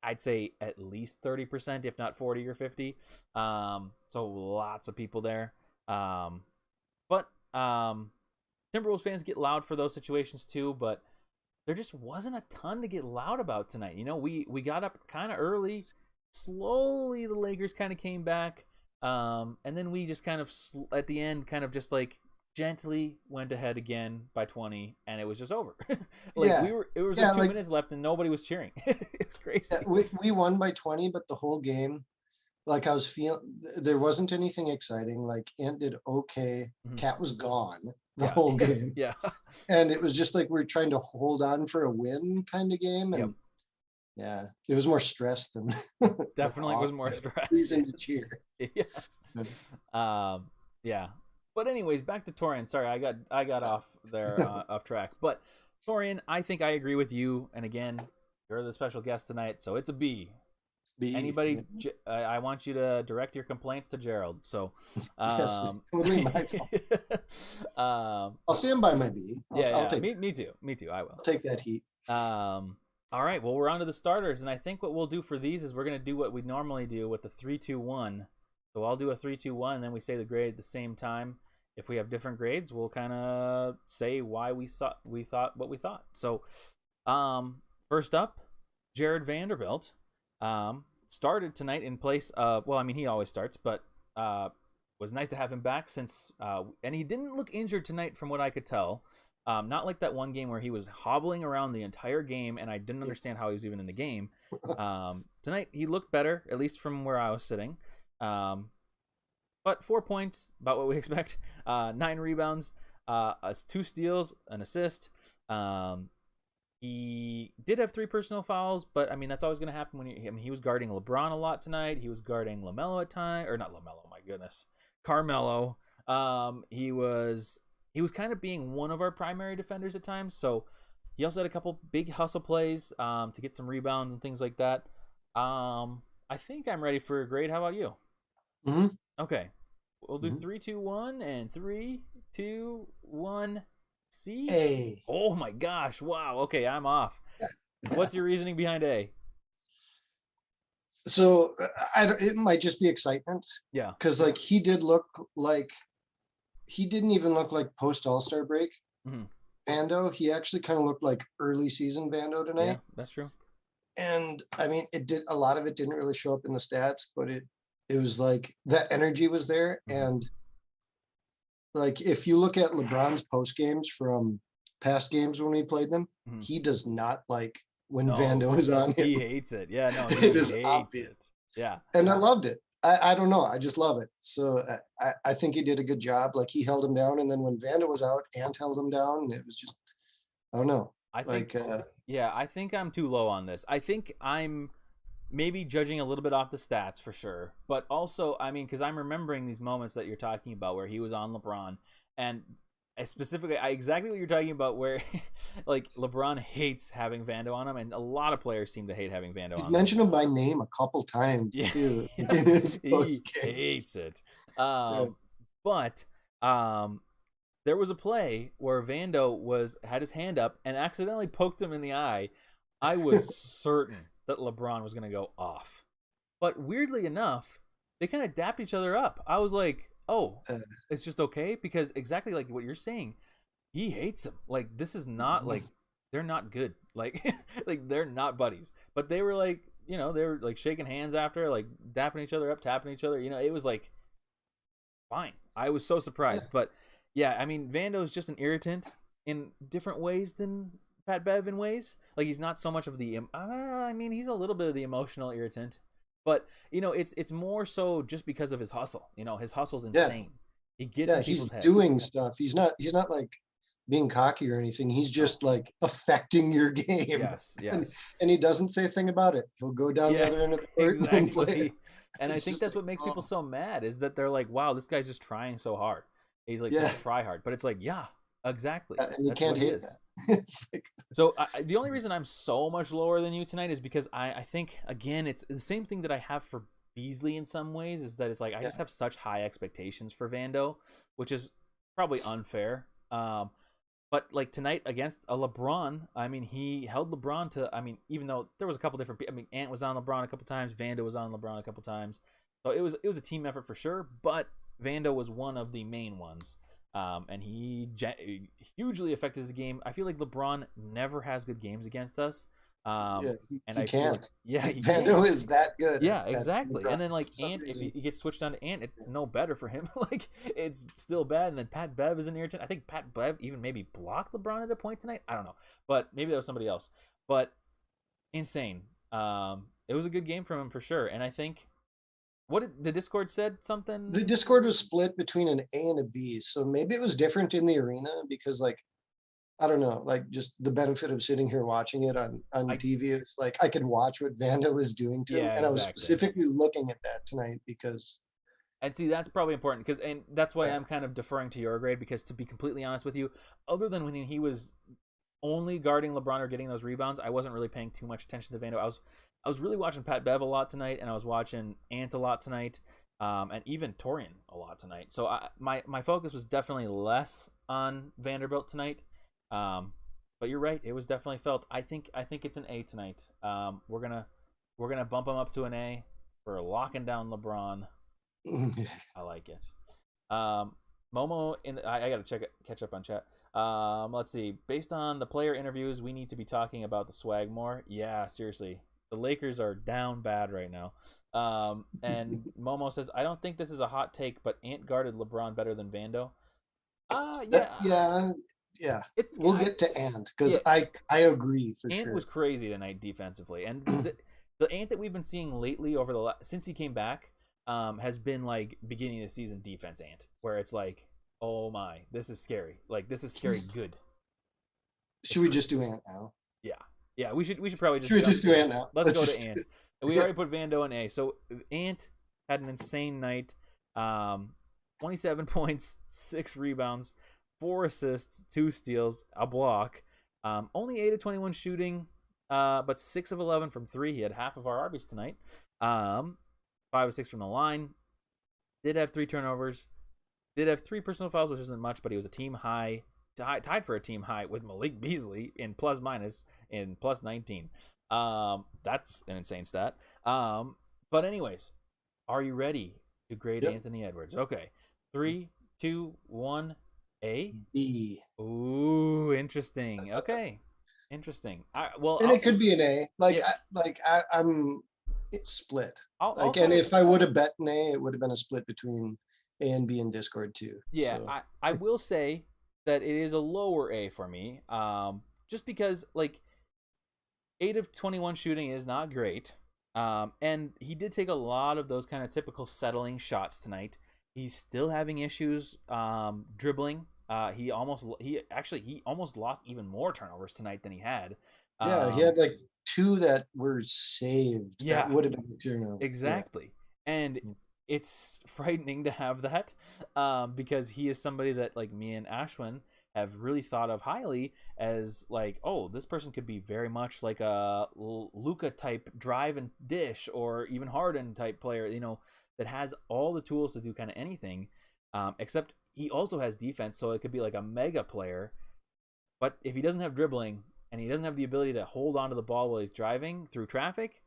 I'd say at least 30%, if not 40 or 50. So lots of people there. But Timberwolves fans get loud for those situations too, but there just wasn't a ton to get loud about tonight. We got up kind of early. Slowly, the Lakers kind of came back. And then we just kind of, at the end, kind of just like gently went ahead again by 20, and it was just over. Yeah. It was like 2 minutes left, and nobody was cheering. It was crazy. Yeah, we won by 20, but the whole game, like I was feeling, there wasn't anything exciting. Like Ant did okay. Cat was gone the whole game. Yeah. And it was just like we're trying to hold on for a win kind of game. And yeah, it was more stress than definitely was more stress. Reason to cheer. Yes. Yeah. But anyways, back to Taurean. Sorry, I got off there off track. But Taurean, I think I agree with you. And again, you're the special guest tonight, so it's a B. Anybody, I want you to direct your complaints to Gerald. So, yes, it's totally my fault. I'll stand by my B. I'll take me too. Me too. I will. I'll take that heat. All right. Well, we're on to the starters, and I think what we'll do for these is we're gonna do what we normally do with the 3-2-1. So I'll do a 3-2-1, and then we say the grade at the same time. If we have different grades, we'll kind of say why we thought what we thought. So, first up, Jared Vanderbilt. Started tonight in place of, well, I mean, he always starts, but was nice to have him back since, and he didn't look injured tonight from what I could tell. Not like that one game where he was hobbling around the entire game, and I didn't understand how he was even in the game. Tonight, he looked better, at least from where I was sitting. But 4 points, about what we expect. 9 rebounds, 2 steals, an assist. He did have 3 personal fouls, but I mean that's always going to happen when he was guarding LeBron a lot tonight. He was guarding LaMelo at time, or not LaMelo, my goodness, Carmelo. He was kind of being one of our primary defenders at times. So he also had a couple big hustle plays to get some rebounds and things like that. I think I'm ready for a grade. How about you? Mm-hmm. Okay, we'll do 3-2-1 and 3-2-1. C? A. Oh my gosh! Wow. Okay, I'm off. What's your reasoning behind A? So it might just be excitement. Yeah. Because like he didn't even look like post All-Star break. Vando. He actually kind of looked like early season Vando tonight. Yeah, that's true. And I mean, a lot of it didn't really show up in the stats, but it was like that energy was there. And like, if you look at LeBron's post games from past games when we played them, he does not like when Vando is on him. He hates it. Yeah, no, it is obvious. Yeah. And I loved it. I don't know. I just love it. So I think he did a good job. Like he held him down. And then when Vando was out, Ant held him down. It was just, I don't know. I think I'm too low on this. I think I'm maybe judging a little bit off the stats for sure, but also, I mean, because I'm remembering these moments that you're talking about where he was on LeBron, and specifically, exactly what you're talking about, where like LeBron hates having Vando on him, and a lot of players seem to hate having Vando on him. He's mentioned him by name a couple times too in his post games. He hates it. But there was a play where Vando had his hand up and accidentally poked him in the eye. I was certain that LeBron was going to go off. But weirdly enough, they kind of dapped each other up. I was like, oh, it's just okay? Because exactly like what you're saying, he hates him. Like, this is not like, they're not good. Like, like they're not buddies. But they were like, they were like shaking hands after, like dapping each other up, tapping each other. It was like, fine. I was so surprised. But yeah, I mean, Vando is just an irritant in different ways than Pat Bev in ways. Like, he's not so much of the I mean, he's a little bit of the emotional irritant, but it's more so just because of his hustle. His hustle's insane. He gets in people's heads. He's doing stuff. He's not like being cocky or anything. He's just like affecting your game. Yes. And he doesn't say a thing about it. He'll go down the other end of the court and play. And I think that's what makes people so mad, is that they're like, wow, this guy's just trying so hard. He's like, try hard. But it's like, yeah, exactly. And you can't hate that. So the only reason I'm so much lower than you tonight is because I think, again, it's the same thing that I have for Beasley in some ways, is that it's like I just have such high expectations for Vando, which is probably unfair. But like tonight against a LeBron, I mean, he held LeBron to, I mean, even though there was a couple different people, I mean, Ant was on LeBron a couple times, Vando was on LeBron a couple times. So it was a team effort for sure, but Vando was one of the main ones. And he hugely affected the game. I feel like LeBron never has good games against us. And he I can't. feel yeah, he Vando can't. is that good. Yeah, exactly. And then like for some Ant, if reason. he gets switched on to Ant, it's no better for him. Like it's still bad. And then Pat Bev is an irritant. I think Pat Bev even maybe blocked LeBron at a point tonight. I don't know, but maybe that was somebody else. But insane. It was a good game from him for sure. And I think what did the Discord said something. The Discord was split between an A and a B, so maybe it was different in the arena because like I don't know, like just the benefit of sitting here watching it on TV is like I could watch what Vando was doing to him, Yeah, and I was exactly. specifically looking at that tonight because. And see, that's probably important and that's why I'm kind of deferring to your grade because to be completely honest with you, other than when he was only guarding LeBron or getting those rebounds, I wasn't really paying too much attention to Vando. I was really watching Pat Bev a lot tonight, and I was watching Ant a lot tonight, and even Taurean a lot tonight. So my focus was definitely less on Vanderbilt tonight. But you're right, it was definitely felt. I think it's an A tonight. We're gonna bump him up to an A for locking down LeBron. I like it. Momo, I gotta catch up on chat. Let's see. Based on the player interviews, we need to be talking about the swag more. Yeah, seriously. The Lakers are down bad right now. And Momo says, I don't think this is a hot take, but Ant guarded LeBron better than Vando. Yeah. We'll get to Ant because I agree for sure. Ant was crazy tonight defensively, and the Ant that we've been seeing lately since he came back has been like beginning of the season defense Ant, where it's like, oh my, this is scary. Like this is scary good. Should we just do Ant now? Yeah, we should probably just. Should we just do Ant now? Let's go to Ant. We already put Vando in A. So Ant had an insane night. 27 points, 6 rebounds, 4 assists, 2 steals, a block. Only 8 of 21 shooting, but 6 of 11 from 3. He had half of our RBs tonight. 5 of 6 from the line. Did have 3 turnovers. Did have 3 personal fouls, which isn't much, but he was a team high. Tied for a team high with Malik Beasley in plus minus in plus 19. That's an insane stat. But anyways, are you ready to grade Anthony Edwards? Okay. 3, 2, 1, A. B. Ooh, interesting. Okay. Interesting. It could be an A. I'm split. And if I would have bet an A, it would have been a split between A and B in Discord too. Yeah, so. I will say that it is a lower A for me. Just because like 8 of 21 shooting is not great. And he did take a lot of those kind of typical settling shots tonight. He's still having issues dribbling. He almost lost even more turnovers tonight than he had. He had like 2 that were saved. Yeah, that would have been a turnover. Exactly. Yeah. And it's frightening to have that because he is somebody that like me and Ashwin have really thought of highly as like, oh, this person could be very much like a Luka type drive and dish or even Harden type player, that has all the tools to do kind of anything, except he also has defense, so it could be like a mega player. But if he doesn't have dribbling and he doesn't have the ability to hold onto the ball while he's driving through traffic,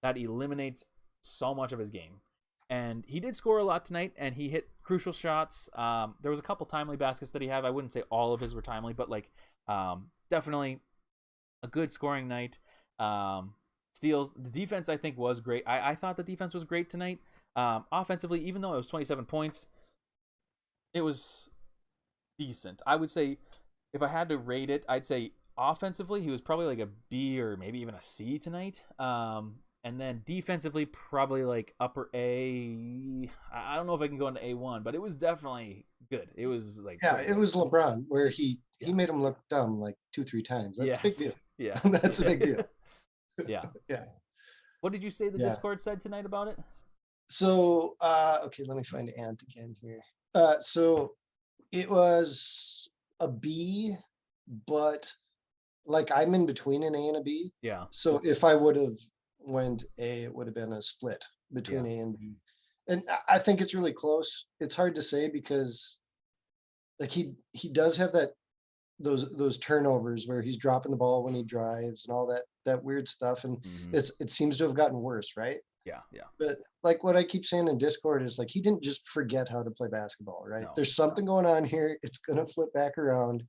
that eliminates so much of his game. And he did score a lot tonight, and he hit crucial shots. There was a couple timely baskets that he had. I wouldn't say all of his were timely, but like definitely a good scoring night. Steals. The defense, I think, was great. I thought the defense was great tonight. Offensively, even though it was 27 points, it was decent. I would say if I had to rate it, I'd say offensively he was probably like a B or maybe even a C tonight. And then defensively, probably like upper A. I don't know if I can go into A1, but it was definitely good. It was like it was LeBron where he made him look dumb like 2-3 times. That's a big deal. Yeah, that's a big deal. Yeah. What did you say the Discord said tonight about it? So okay, let me find Ant again here. So it was a B, but like I'm in between an A and a B. Yeah. So if I would have went A, it would have been a split between A and B. And I think it's really close. It's hard to say because like he does have those turnovers where he's dropping the ball when he drives and all that weird stuff. And it seems to have gotten worse, right? Yeah. But like what I keep saying in Discord is like he didn't just forget how to play basketball, right? No. There's something going on here. It's gonna flip back around.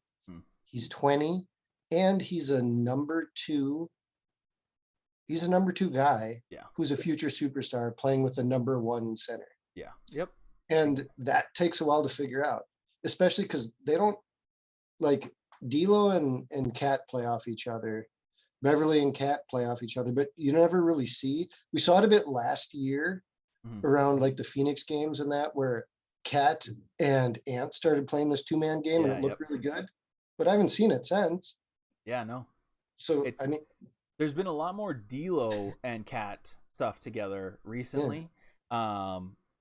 He's 20 and he's a number 2 he's a number 2 guy Yeah. who's a future superstar playing with a number 1 center. Yeah. Yep. And that takes a while to figure out, especially because they don't like D'Lo and Cat play off each other. Beverly and Cat play off each other, but you never really see. We saw it a bit last year around like the Phoenix games and that, where Cat and Ant started playing this 2-man game and it looked really good, but I haven't seen it since. Yeah, no. So I mean, there's been a lot more D'Lo and Cat stuff together recently. Yeah.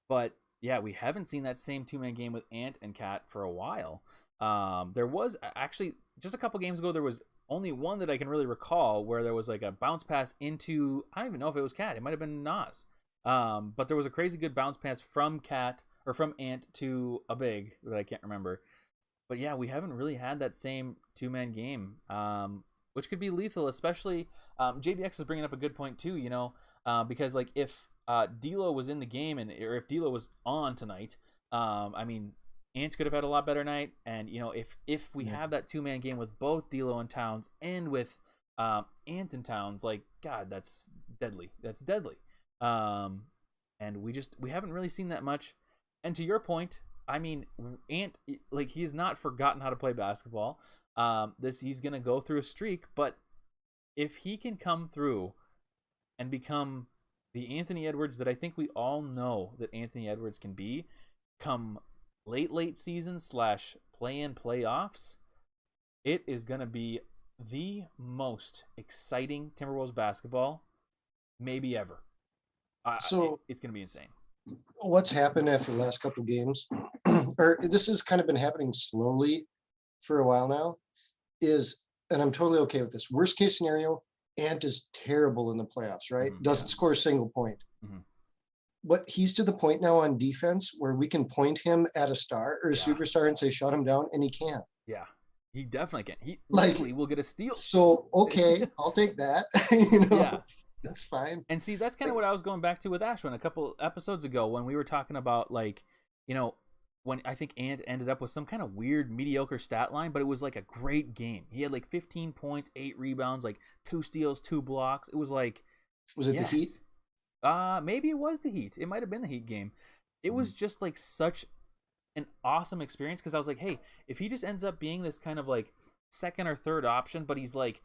But yeah, we haven't seen that same 2-man game with Ant and Cat for a while. There was actually just a couple games ago, there was only one that I can really recall where there was like a bounce pass into, I don't even know if it was Cat. It might have been Nas. But there was a crazy good bounce pass from Cat or from Ant to a big that I can't remember. But yeah, we haven't really had that same 2-man game, which could be lethal, especially JBX is bringing up a good point too, you know, because like if D'Lo was in the game or if D'Lo was on tonight, I mean, Ant could have had a lot better night, and you know, if we have that 2-man game with both D'Lo and Towns, and with Ant and Towns, like God, that's deadly. That's deadly. And we haven't really seen that much. And to your point, I mean, Ant, like he's not forgotten how to play basketball. He's gonna go through a streak, but if he can come through and become the Anthony Edwards that I think we all know that Anthony Edwards can be, come late season / play-in playoffs, it is going to be the most exciting Timberwolves basketball maybe ever. So it's going to be insane. What's happened after the last couple of games, or this has kind of been happening slowly for a while now, is, and I'm totally okay with this, worst case scenario, Ant is terrible in the playoffs, right? Doesn't score a single point. But he's to the point now on defense where we can point him at a star or a superstar and say, shut him down, and he can't. Yeah, he definitely can. He likely will get a steal. So, okay, I'll take that. You know, yeah, that's fine. And see, that's kind of what I was going back to with Ashwin a couple episodes ago when we were talking about, like, you know, when I think Ant ended up with some kind of weird, mediocre stat line, but it was like a great game. He had like 15 points, 8 rebounds, like 2 steals, 2 blocks. It was like... Was it the Heat? Maybe it was the Heat. It might have been the Heat game. It was just like such an awesome experience because I was like, hey, if he just ends up being this kind of like second or third option, but he's like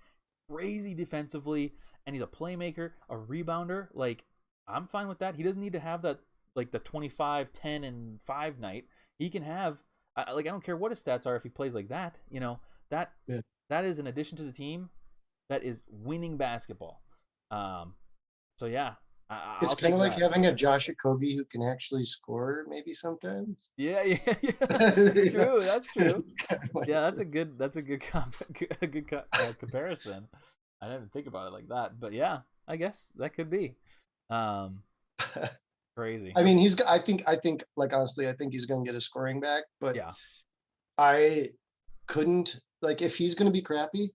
crazy defensively and he's a playmaker, a rebounder, like I'm fine with that. He doesn't need to have that like the 25, 10, and 5 night. He can have like I don't care what his stats are if he plays like that. You know, that is an addition to the team that is winning basketball. So yeah. It's kind of like having a Josh Okogie who can actually score maybe sometimes. Yeah. That's true. That's true. Yeah, that's a good comparison. I didn't think about it like that, but yeah, I guess that could be crazy. I mean, I think like honestly, I think he's going to get his scoring back, but yeah, I couldn't, like, if he's going to be crappy,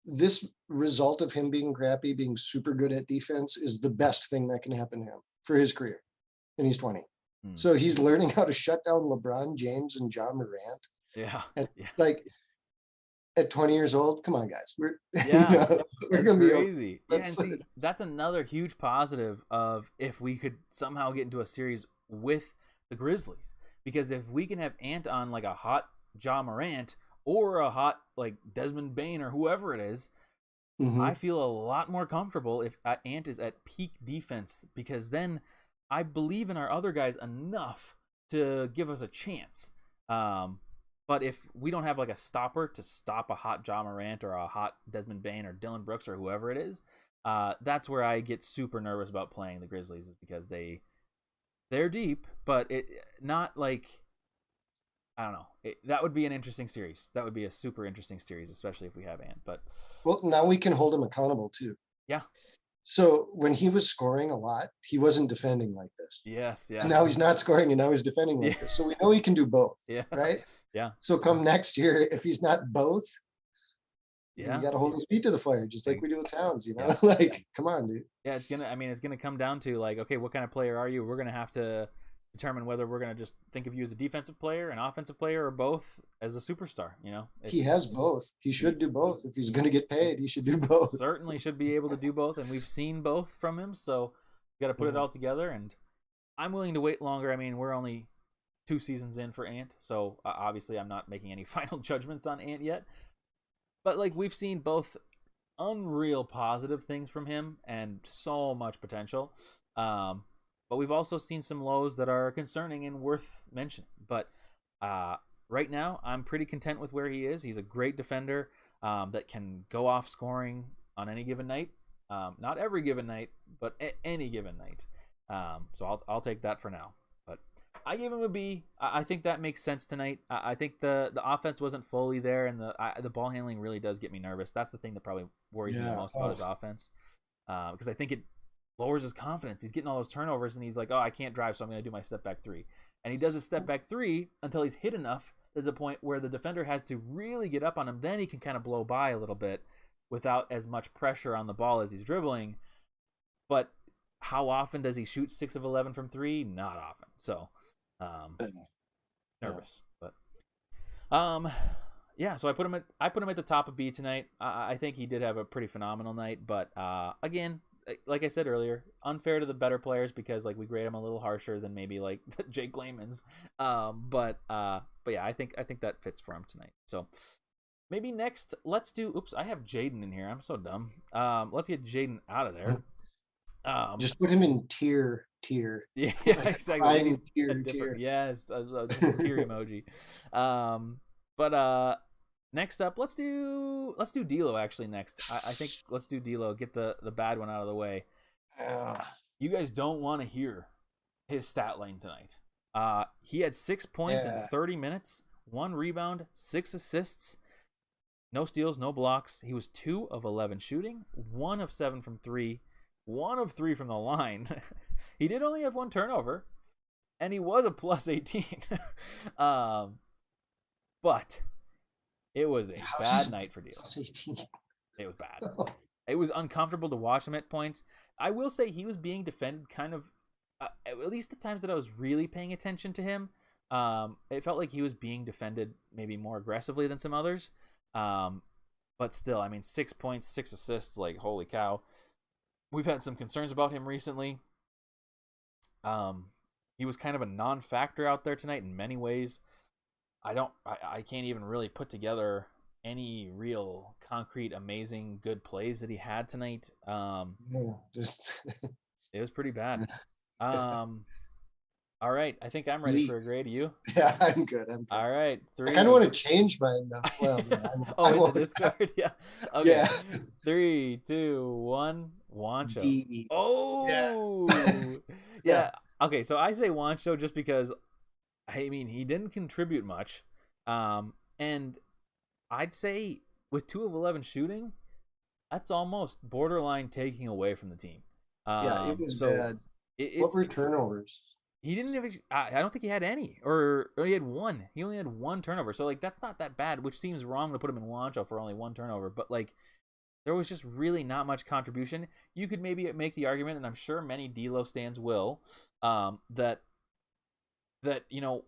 this result of him being crappy, being super good at defense is the best thing that can happen to him for his career. And he's 20. So he's learning how to shut down LeBron James and John Morant. Yeah. Like at 20 years old, come on, guys. We're going to be crazy. Yeah, and see, that's another huge positive of if we could somehow get into a series with the Grizzlies. Because if we can have Ant on like a hot John Morant or a hot like Desmond Bane or whoever it is, I feel a lot more comfortable if Ant is at peak defense, because then I believe in our other guys enough to give us a chance. But if we don't have like a stopper to stop a hot John Morant or a hot Desmond Bane or Dylan Brooks or whoever it is, that's where I get super nervous about playing the Grizzlies, is because they're deep, but it not like, I don't know. That would be an interesting series. That would be a super interesting series, especially if we have Ant. But well, now we can hold him accountable too. Yeah. So when he was scoring a lot, he wasn't defending like this. Yes. Yeah. And now he's not scoring, and now he's defending like this. So we know he can do both. Yeah. Right. Yeah. So come next year, if he's not both, you got to hold his feet to the fire, just like we do with Towns. You know, come on, dude. Yeah, it's gonna come down to like, okay, what kind of player are you? We're gonna have to determine whether we're going to just think of you as a defensive player, an offensive player, or both as a superstar. He has both. He should do both. If he's going to get paid, he should do both. Certainly should be able to do both, and we've seen both from him. So you got to put it all together. And I'm willing to wait longer. I mean, we're only 2 seasons in for Ant, so obviously I'm not making any final judgments on Ant yet. But like we've seen both unreal positive things from him and so much potential. But we've also seen some lows that are concerning and worth mentioning. But right now, I'm pretty content with where he is. He's a great defender that can go off scoring on any given night. Not every given night, but any given night. So I'll take that for now. But I gave him a B. I think that makes sense tonight. I think the offense wasn't fully there, and the ball handling really does get me nervous. That's the thing that probably worries me the most about his offense, because I think it lowers his confidence. He's getting all those turnovers, and he's like, oh, I can't drive, so I'm going to do my step back 3. And he does a step back 3 until he's hit enough to the point where the defender has to really get up on him. Then he can kind of blow by a little bit without as much pressure on the ball as he's dribbling. But how often does he shoot 6 of 11 from 3? Not often. So nervous. But yeah, so I put him at the top of B tonight. I think he did have a pretty phenomenal night, but again, like I said earlier, unfair to the better players because like we grade him a little harsher than maybe like Jake Layman's. But yeah, I think that fits for him tonight. So maybe next let's do. Oops, I have Jaden in here. I'm so dumb. Let's get Jaden out of there. Just put him in tier. Yeah, like exactly. Tier. Yes, a tier emoji. But next up, let's do D'Lo actually next. I think let's do D'Lo. Get the bad one out of the way. You guys don't want to hear his stat line tonight. He had 6 points in 30 minutes, 1 rebound, 6 assists, no steals, no blocks. He was 2 of 11 shooting, 1 of 7 from 3, 1 of 3 from the line. He did only have 1 turnover, and he was a plus 18. But it was a bad night for D'Lo. It was bad. It was uncomfortable to watch him at points. I will say he was being defended kind of, at least the times that I was really paying attention to him, it felt like he was being defended maybe more aggressively than some others. But still, I mean, 6 points, 6 assists, like, holy cow. We've had some concerns about him recently. He was kind of a non-factor out there tonight in many ways. I can't even really put together any real concrete, amazing, good plays that he had tonight. It was pretty bad. All right, I think I'm ready for a grade. You? Yeah, I'm good. All right, 3. I kind of want to change mine though. Well, in the Discord, yeah. Okay. Yeah. 3, 2, 1. Wancho. D. Oh, yeah. Okay, so I say Wancho just because, I mean, he didn't contribute much, and I'd say with 2 of 11 shooting, that's almost borderline taking away from the team. Yeah, it was bad. What were turnovers? He didn't have. I don't think he had any, or he had 1. He only had 1 turnover, so like that's not that bad. Which seems wrong to put him in Wancho for only 1 turnover, but like there was just really not much contribution. You could maybe make the argument, and I'm sure many D'Lo stands will, that you know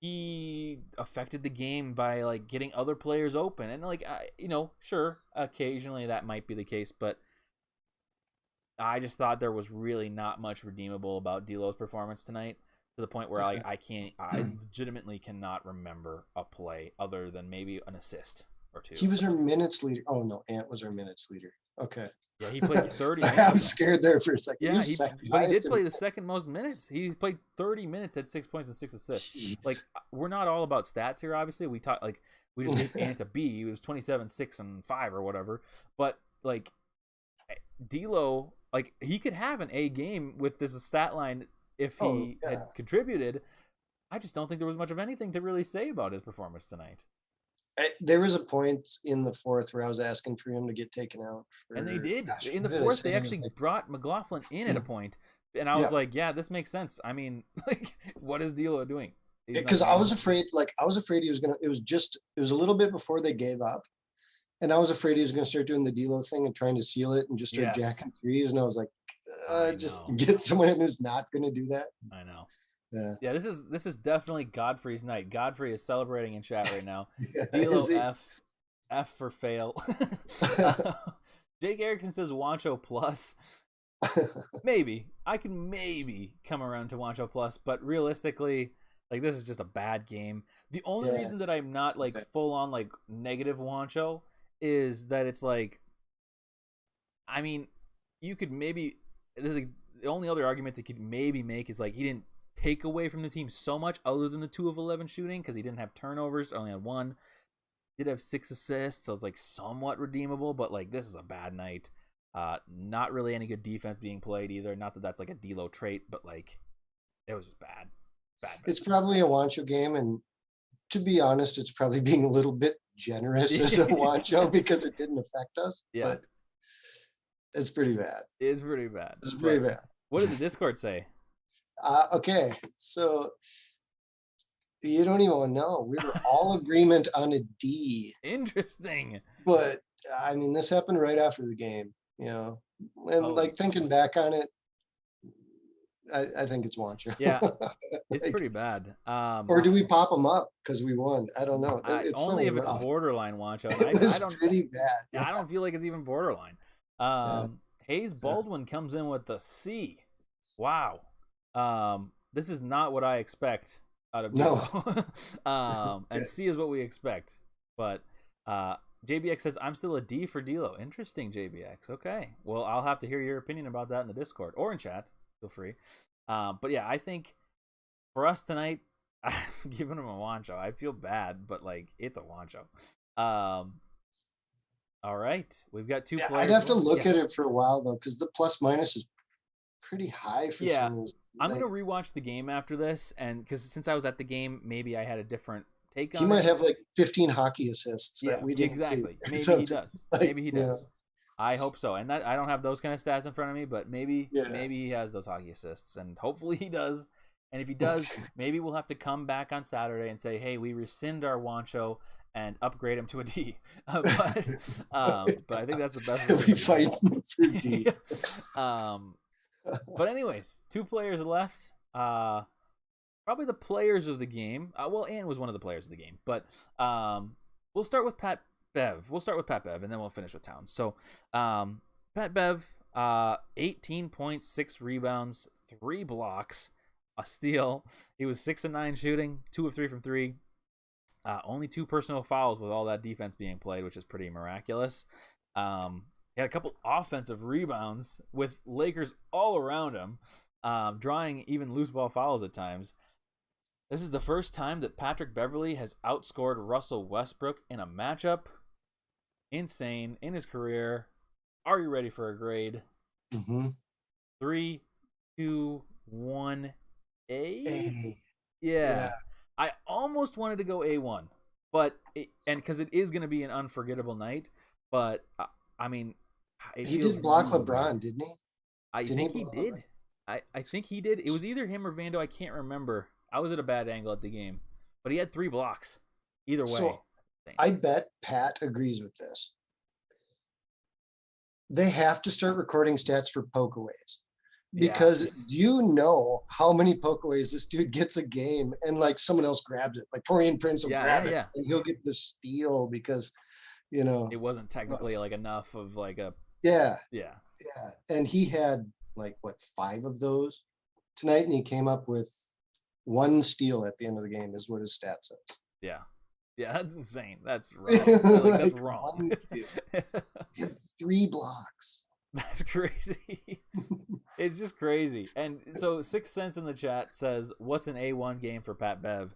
he affected the game by like getting other players open, and like sure, occasionally that might be the case, but I just thought there was really not much redeemable about D'Lo's performance tonight, to the point where I legitimately cannot remember a play other than maybe an assist or 2. He was our minutes leader. Oh no, Ant was our minutes leader. Okay. Yeah, he played 30 minutes. I was scared there for a second. Yeah, but he did play the second most minutes. He played 30 minutes, had 6 points and 6 assists. Like, we're not all about stats here, obviously. We just gave Ant a B. He was 27, 6, and 5 or whatever. But like D'Lo, like he could have an A game with this stat line if he had contributed. I just don't think there was much of anything to really say about his performance tonight. There was a point in the 4th where I was asking for him to get taken out. And they did. In the 4th, they actually brought Mclaughlin in at a point. And I was like, yeah, this makes sense. I mean, like, what is D'Lo doing? Because I was afraid he was going to, it was a little bit before they gave up. And I was afraid he was going to start doing the D'Lo thing and trying to seal it and just start jacking threes. And I was like, just get someone in who's not going to do that. I know. Yeah, this is definitely Godfrey's night. Godfrey is celebrating in chat right now. Yeah, D'Lo F for fail. Jake Erickson says Wancho plus. Maybe I can maybe come around to Wancho plus, but realistically, like, this is just a bad game. The only reason that I'm not like full on like negative Wancho is that it's like, I mean, you could maybe, the only other argument that could maybe make is like he didn't take away from the team so much other than the 2 of 11 shooting, because he didn't have turnovers, only had 1. Did have 6 assists, so it's like somewhat redeemable, but like this is a bad night. Not really any good defense being played either. Not that that's like a D'Lo trait, but like it was just bad. It's probably a Wancho game, and to be honest, it's probably being a little bit generous as a Wancho because it didn't affect us. Yeah. But it's pretty bad. It's pretty bad. It's pretty bad. What did the Discord say? Okay, so you don't even know. We were all agreement on a D. Interesting. But I mean, this happened right after the game, you know, and like thinking back on it, I think it's Wancho. Yeah, it's pretty bad. Or do we pop them up because we won? I don't know. It's only if it's borderline Wancho. It's pretty bad. I don't feel like it's even borderline. Hayes Baldwin comes in with the C. Wow. This is not what I expect out of D'Lo. And C is what we expect. But JBX says, I'm still a D for D'Lo. Interesting, JBX. Okay. Well, I'll have to hear your opinion about that in the Discord or in chat. Feel free. But yeah, I think for us tonight, I'm giving him a Wancho. I feel bad, but like it's a Wancho. All right. We've got 2 players. I'd have to look at it for a while though, because the plus minus is pretty high for some reason. I'm going to rewatch the game after this, and because since I was at the game, maybe I had a different take on it. He might have like 15 hockey assists that we didn't exactly. see. Maybe he does. Maybe he does. I hope so. And that I don't have those kind of stats in front of me, but maybe he has those hockey assists, and hopefully he does. And if he does, maybe we'll have to come back on Saturday and say, hey, we rescind our Wancho and upgrade him to a D. But I think that's the best. We fight for D. But anyways, 2 players left. Probably the players of the game. Well, Ann was one of the players of the game, but we'll start with Pat Bev. And then we'll finish with Towns. So Pat Bev, 18 points, 6 rebounds, 3 blocks, a steal. He was 6 of 9 shooting, 2 of 3 from 3. Only 2 personal fouls with all that defense being played, which is pretty miraculous. He had a couple offensive rebounds with Lakers all around him, drawing even loose ball fouls at times. This is the first time that Patrick Beverley has outscored Russell Westbrook in a matchup. Insane in his career. Are you ready for a grade? 3, 2, 1, A? Yeah. I almost wanted to go A1, but because it is going to be an unforgettable night, but I mean, he did block LeBron, didn't he? I think he did. I think he did. It was either him or Vando. I can't remember. I was at a bad angle at the game, but he had 3 blocks. Either way. So I bet Pat agrees with this. They have to start recording stats for pokeaways because you know how many pokeaways this dude gets a game, and like someone else grabs it. Like Taurean Prince will grab it, and he'll get the steal because, you know, it wasn't technically like enough of like a and he had like 5 of those tonight, and he came up with 1 steal at the end of the game is what his stat says. Yeah, that's insane. That's wrong. That's wrong. He had 3 blocks. That's crazy. It's just crazy. And so 6 Cents in the chat says, what's an A1 game for Pat Bev?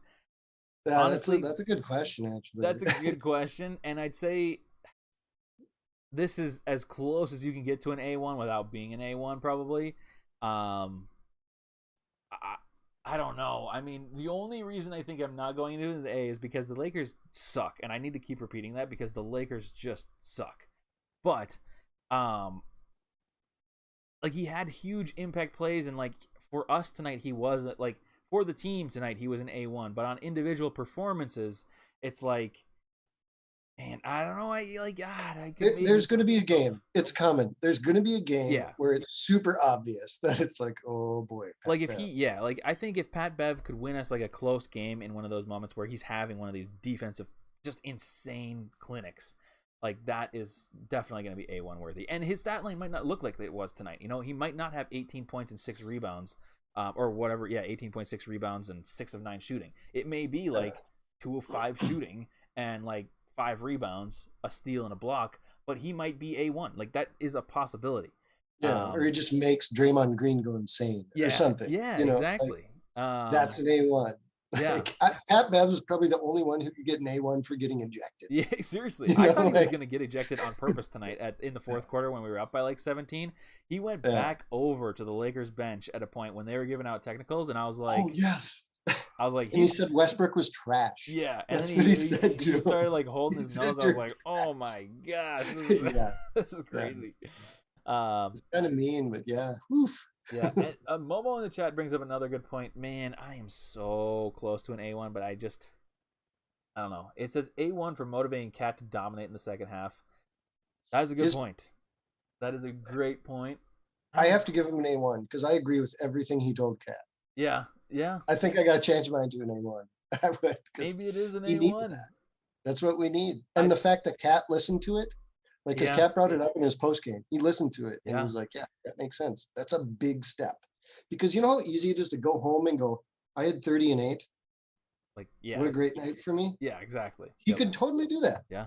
Honestly, that's a good question, actually. That's a good question. And I'd say this is as close as you can get to an A1 without being an A1, probably. I don't know. I mean, the only reason I think I'm not going into an A is because the Lakers suck. And I need to keep repeating that because the Lakers just suck. But, like, he had huge impact plays, and like for us tonight, he wasn't, like, for the team tonight, he was an A1. But on individual performances, it's like And I don't know. There's going to be a game. It's coming. There's going to be a game Yeah. where it's super obvious that it's like, oh boy. Like if I think if Pat Bev could win us like a close game in one of those moments where he's having one of these defensive, just insane clinics, like that is definitely going to be A1 worthy. And his stat line might not look like it was tonight. You know, he might not have 18 points and 6 rebounds, or whatever. Yeah, 18.6 rebounds and 6 of 9 shooting. It may be like 2 of 5 shooting and like 5 rebounds, a steal, and a block, but he might be A1. Like that is a possibility. Yeah, or he just makes Draymond Green go insane or something. Yeah, you know, exactly. Like, that's an A1. Yeah, like, Pat Bev is probably the only one who could get an A1 for getting ejected. Yeah, seriously. I thought he was going to get ejected on purpose tonight in the fourth quarter when we were up by like 17. He went back over to the Lakers bench at a point when they were giving out technicals, and I was like, "Oh yes." I was like, and he said Westbrook was trash. Yeah, and that's then what he said too. He started like holding his nose. I was like, "Oh my gosh, this is crazy." It's kind of mean, but yeah. Oof. Yeah, and Momo in the chat brings up another good point. Man, I am so close to an A1, but I don't know. It says A1 for motivating Cat to dominate in the second half. That is a good point. That is a great point. I have to give him an A1 because I agree with everything he told Cat. Yeah. I think I got to change mine to an A1. I would. Maybe it is an A1. That. That's what we need. And the fact that Cat listened to it, like, because Cat brought it up in his post game, he listened to it and he's like, "Yeah, that makes sense. That's a big step." Because you know how easy it is to go home and go, "I had 30 and 8. Like, yeah, what a great night for me." Yeah, exactly. He could totally do that. Yeah.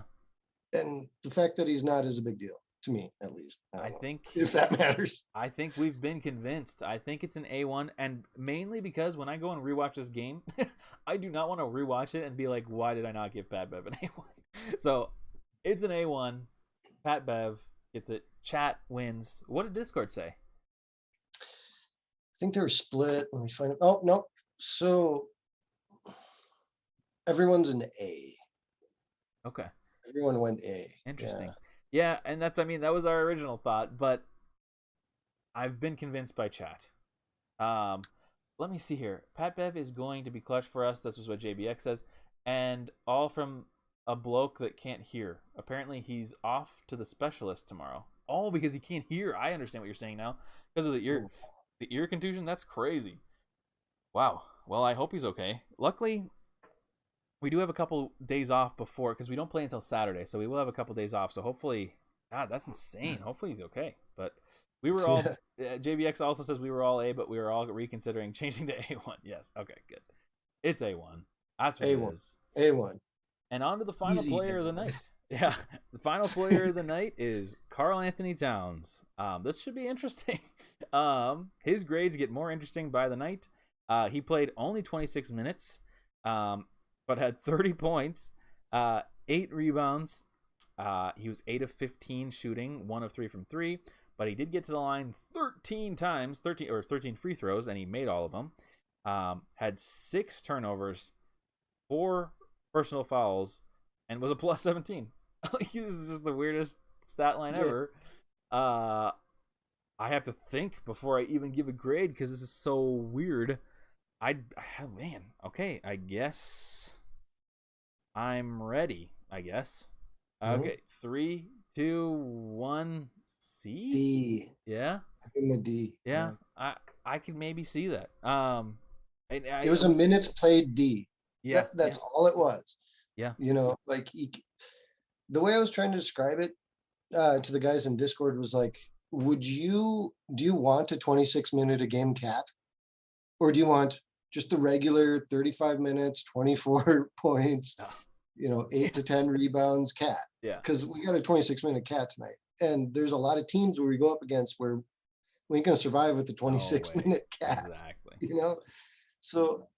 And the fact that he's not is a big deal to me, at least. I think if that matters. I think we've been convinced. I think it's an A1, and mainly because when I go and rewatch this game, I do not want to rewatch it and be like, "Why did I not give Pat Bev an A1?" So it's an A1. Pat Bev gets it. Chat wins. What did Discord say? I think they were split. Let me find it. Oh no. So everyone's an A. Okay. Everyone went A. Interesting. Yeah, and that was our original thought, but I've been convinced by chat. Let me see here. Pat Bev is going to be clutch for us. This is what JBX says. And all from a bloke that can't hear. Apparently he's off to the specialist tomorrow. Oh, because he can't hear. I understand what you're saying now. Because of the ear contusion? That's crazy. Wow. Well, I hope he's okay. Luckily, we do have a couple days off before, because we don't play until Saturday, so we will have a couple days off. So hopefully, God, that's insane. Hopefully he's okay. But we were all, JBX also says we were all A, but we were all reconsidering changing to A1. Yes, okay, good. It's A1. That's what it is. A1. And on to the final player of the night. Yeah, the final player of the night is Karl Anthony Towns. This should be interesting. His grades get more interesting by the night. He played only 26 minutes. But had 30 points, 8 rebounds. He was 8 of 15 shooting, 1 of 3 from 3. But he did get to the line 13 times, 13 free throws, and he made all of them. Had 6 turnovers, 4 personal fouls, and was a plus 17. This is just the weirdest stat line ever. I have to think before I even give a grade because this is so weird. Okay, I guess I'm ready, I guess. Okay, 3, 2, 1, C? D. Yeah? I give him a D. Yeah. I could maybe see that. It was a minutes played D. Yeah. That's all it was. Yeah. You know, like, the way I was trying to describe it to the guys in Discord was like, do you want a 26-minute a game Cat? Or do you want just the regular 35 minutes, 24 points, 8 to 10 rebounds Cat? Yeah. Because we got a 26-minute Cat tonight. And there's a lot of teams where we go up against where we ain't going to survive with the 26-minute Cat. Exactly. So,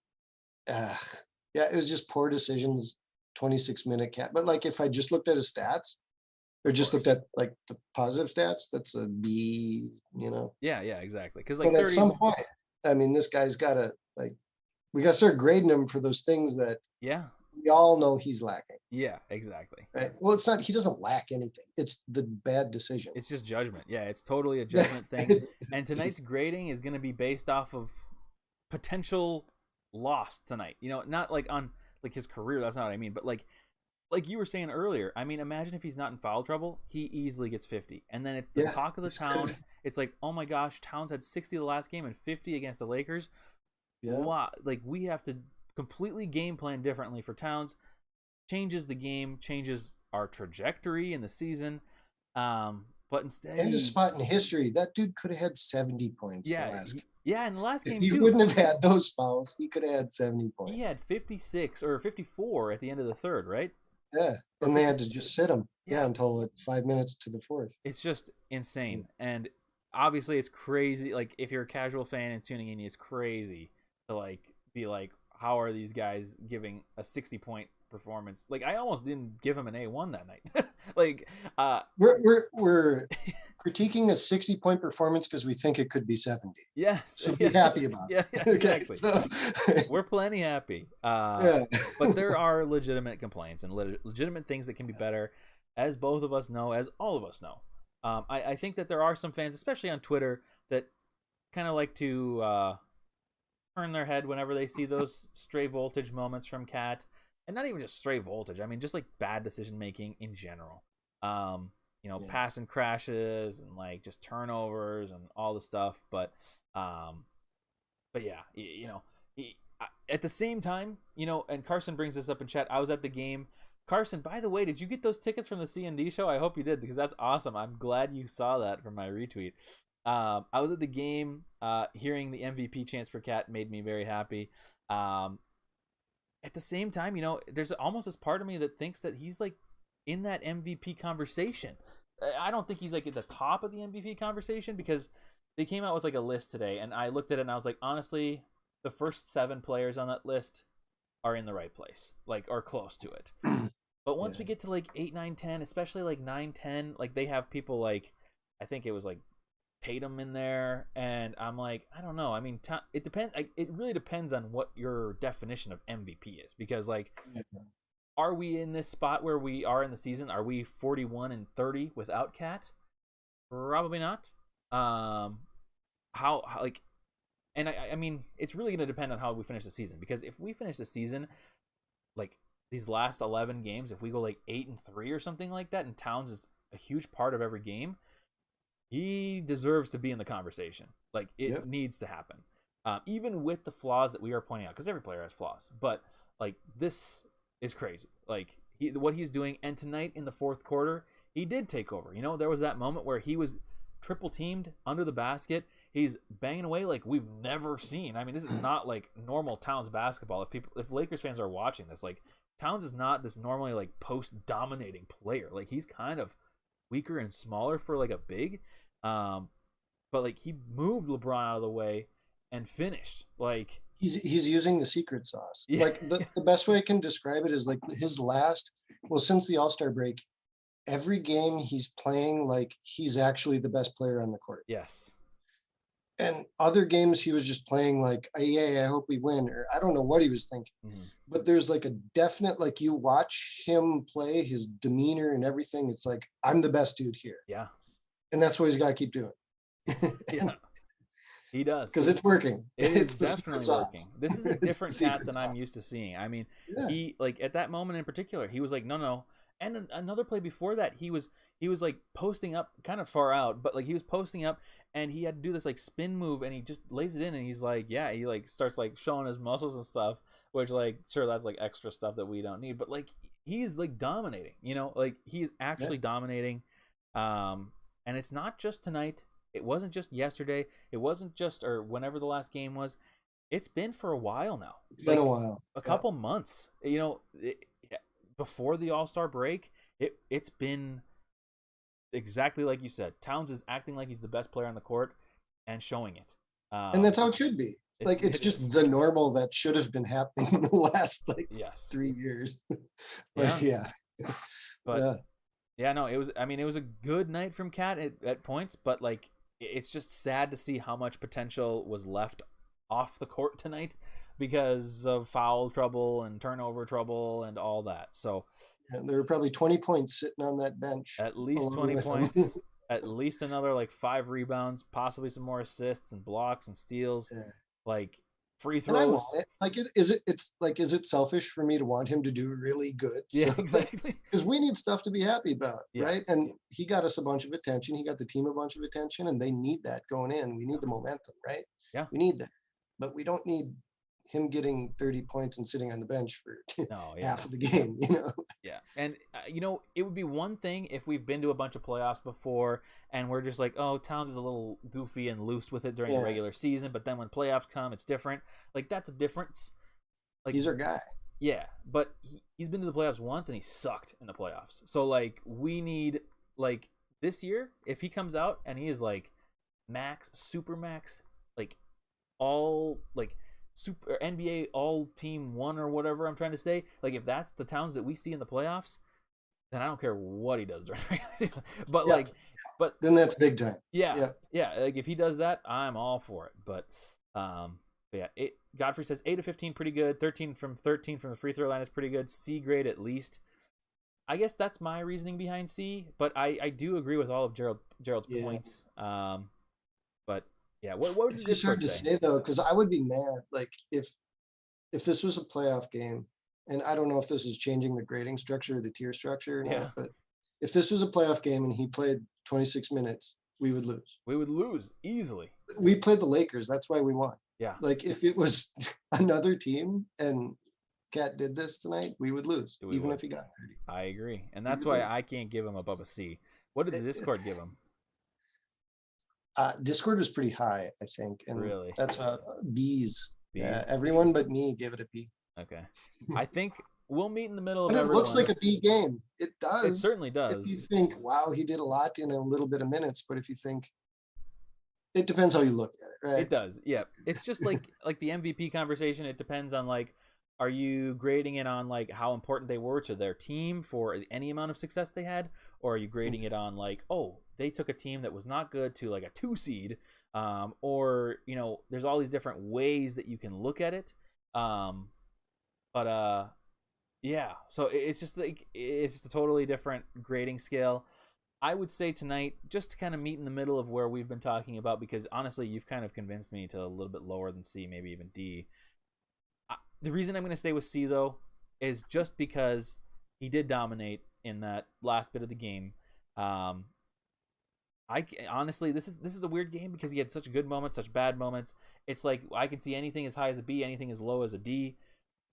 it was just poor decisions, 26-minute Cat. But, like, if I just looked at his stats, or just looked at, like, the positive stats, that's a B, Yeah, exactly. Because, like, but at some point, I mean, this guy's got to, like, we got to start grading him for those things that we all know he's lacking. Yeah, exactly. Right. Well, it's not, he doesn't lack anything. It's the bad decision. It's just judgment. Yeah, it's totally a judgment thing. And tonight's grading is going to be based off of potential loss tonight. Not like on like his career. That's not what I mean. But like like you were saying earlier, I mean, imagine if he's not in foul trouble, he easily gets 50. And then it's the talk of the town. It's like, oh my gosh, Towns had 60 the last game and 50 against the Lakers. Yeah. Wow. Like, we have to completely game plan differently for Towns. Changes the game, changes our trajectory in the season. But instead, and a spot in history, that dude could have had 70 points. Yeah, in the last game, if he wouldn't have had those fouls, he could have had 70 points. He had 56 or 54 at the end of the third, right? Yeah, and they had to just sit him. Yeah, until like 5 minutes to the fourth. It's just insane, and obviously it's crazy. Like, if you're a casual fan and tuning in, it's crazy to like be like, how are these guys giving a 60-point performance? Like, I almost didn't give him an A1 that night. Like, we're critiquing a 60-point performance because we think it could be 70. Yes, so be happy about it. Yeah, exactly. So we're plenty happy. But there are legitimate complaints and legitimate things that can be better, as both of us know, as all of us know. I think that there are some fans, especially on Twitter, that kind of like to turn their head whenever they see those stray voltage moments from Cat. And not even just stray voltage. I mean, just like bad decision making in general. Passing crashes and like just turnovers and all the stuff. But yeah, at the same time, and Carson brings this up in chat. I was at the game. Carson, by the way, did you get those tickets from the C&D show? I hope you did, because that's awesome. I'm glad you saw that from my retweet. I was at the game. Hearing the MVP chants for Cat made me very happy. At the same time, there's almost this part of me that thinks that he's like in that MVP conversation. I don't think he's like at the top of the MVP conversation, because they came out with like a list today, and I looked at it and I was like, honestly, the first 7 players on that list are in the right place, like, or close to it. But once we get to like 8, 9, 10, especially like 9, 10, like they have people like, I think it was like Tatum in there, and I'm like, I don't know. I mean, it depends. It really depends on what your definition of MVP is, because like, are we in this spot where we are in the season? Are we 41-30 without Cat? Probably not. How like, and I mean, it's really going to depend on how we finish the season, because if we finish the season like these last 11 games, if we go like 8-3 or something like that, and Towns is a huge part of every game, he deserves to be in the conversation. Like, it needs to happen. Even with the flaws that we are pointing out, because every player has flaws. But, like, this is crazy. Like, what he's doing. And tonight in the fourth quarter, he did take over. There was that moment where he was triple teamed under the basket. He's banging away like we've never seen. I mean, this is not, like, normal Towns basketball. If Lakers fans are watching this, like, Towns is not this normally, like, post-dominating player. Like, he's kind of weaker and smaller for, like, a big. But like, he moved LeBron out of the way and finished. Like, he's using the secret sauce. Like, the best way I can describe it is like his since the All-Star break, every game he's playing like he's actually the best player on the court. Yes. And other games he was just playing like, I hope we win, or I don't know what he was thinking. Mm-hmm. But there's like a definite, like, you watch him play, his demeanor and everything, it's like, I'm the best dude here. Yeah. And that's what he's got to keep doing. Yeah, he does. Because it's working. It's definitely working. This is a different Cat than I'm used to seeing. I mean, he, like, at that moment in particular, he was like, no. And another play before that, he was like posting up kind of far out, but like he was posting up, and he had to do this like spin move, and he just lays it in, and he's like, he like starts like showing his muscles and stuff, which, like, sure, that's like extra stuff that we don't need, but like, he's like dominating, like he is actually dominating. And it's not just tonight. It wasn't just yesterday. It wasn't just, or whenever the last game was. It's been for a while now. It's been a while. A couple months. Before the All-Star break, it's been exactly like you said. Towns is acting like he's the best player on the court and showing it. And that's how it should be. It's just the normal that should have been happening in the last 3 years. But yeah, no, it was a good night from Cat at points, but like, it's just sad to see how much potential was left off the court tonight because of foul trouble and turnover trouble and all that. So there were probably 20 points sitting on that bench. At least 20 points, at least another like 5 rebounds, possibly some more assists and blocks and steals. Yeah. Like, free And I want throws. it. Like, is it selfish for me to want him to do really good? Yeah, So, exactly. because we need stuff to be happy about, Yeah. right? And he got us a bunch of attention. He got the team a bunch of attention, and they need that going in. We need the momentum, right? Yeah. We need that, but we don't need him getting 30 points and sitting on the bench for No, half of the game, you know? Yeah. And, it would be one thing if we've been to a bunch of playoffs before and we're just like, oh, Towns is a little goofy and loose with it during the regular season, but then when playoffs come, it's different. Like, that's a difference. Like, He's our guy. Yeah, but he's been to the playoffs once and he sucked in the playoffs. So, like, we need, like, this year, if he comes out and he is, like, max, super max, like, all, like, super NBA all team one or whatever I'm trying to say, like, if that's the Towns that we see in the playoffs, then I don't care what he does during the regular season. But then that's big time. Yeah. Like, if he does that, I'm all for it. But yeah, Godfrey says 8 of 15, pretty good. 13 from the free throw line is pretty good. C grade at least. I guess that's my reasoning behind C. But I do agree with all of Gerald's points. But yeah, what would you It's hard to say though, because I would be mad like if this was a playoff game, and I don't know if this is changing the grading structure or the tier structure or not, but if this was a playoff game and he played 26 minutes, we would lose. We would lose easily. We played the Lakers. That's why we won. Yeah. Like if it was another team and Cat did this tonight, we would lose, if he got 30. I agree. And that's why I can't give him above a C. What did the Discord give him? Discord was pretty high, I think. And really? That's B's. Yeah, everyone but me gave it a B. Okay. I think we'll meet in the middle of it everyone. looks like a B game. It does. It certainly does. If you think, wow, he did a lot in a little bit of minutes, but if you think, it depends how you look at it, right? It does. Yeah. It's just like the MVP conversation. It depends on, like, are you grading it on, like, how important they were to their team for any amount of success they had, or are you grading it on, like, oh, they took a team that was not good to, like, a 2 seed, or, there's all these different ways that you can look at it. Yeah, so it's just like, it's just a totally different grading scale. I would say tonight, just to kind of meet in the middle of where we've been talking about, because honestly, you've kind of convinced me to a little bit lower than C, maybe even D. The reason I'm going to stay with C, though, is just because he did dominate in that last bit of the game. Honestly, this is a weird game because he had such good moments, such bad moments. It's like I can see anything as high as a B, anything as low as a D.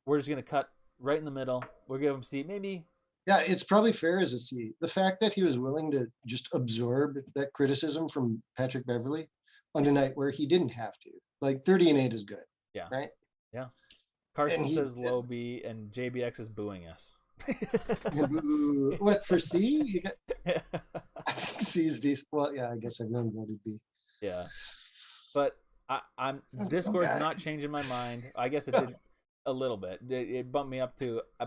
We're just going to cut right in the middle. We'll give him C, maybe. Yeah, it's probably fair as a C. The fact that he was willing to just absorb that criticism from Patrick Beverley on a night where he didn't have to. Like 30 and 8 is good. Yeah. Right? Yeah. Carson says low B, and JBX is booing us. What, for C? You got... I think C is decent. Well, yeah, I guess everyone voted B. Yeah. But I'm Discord's not changing my mind. I guess it did a little bit. It bumped me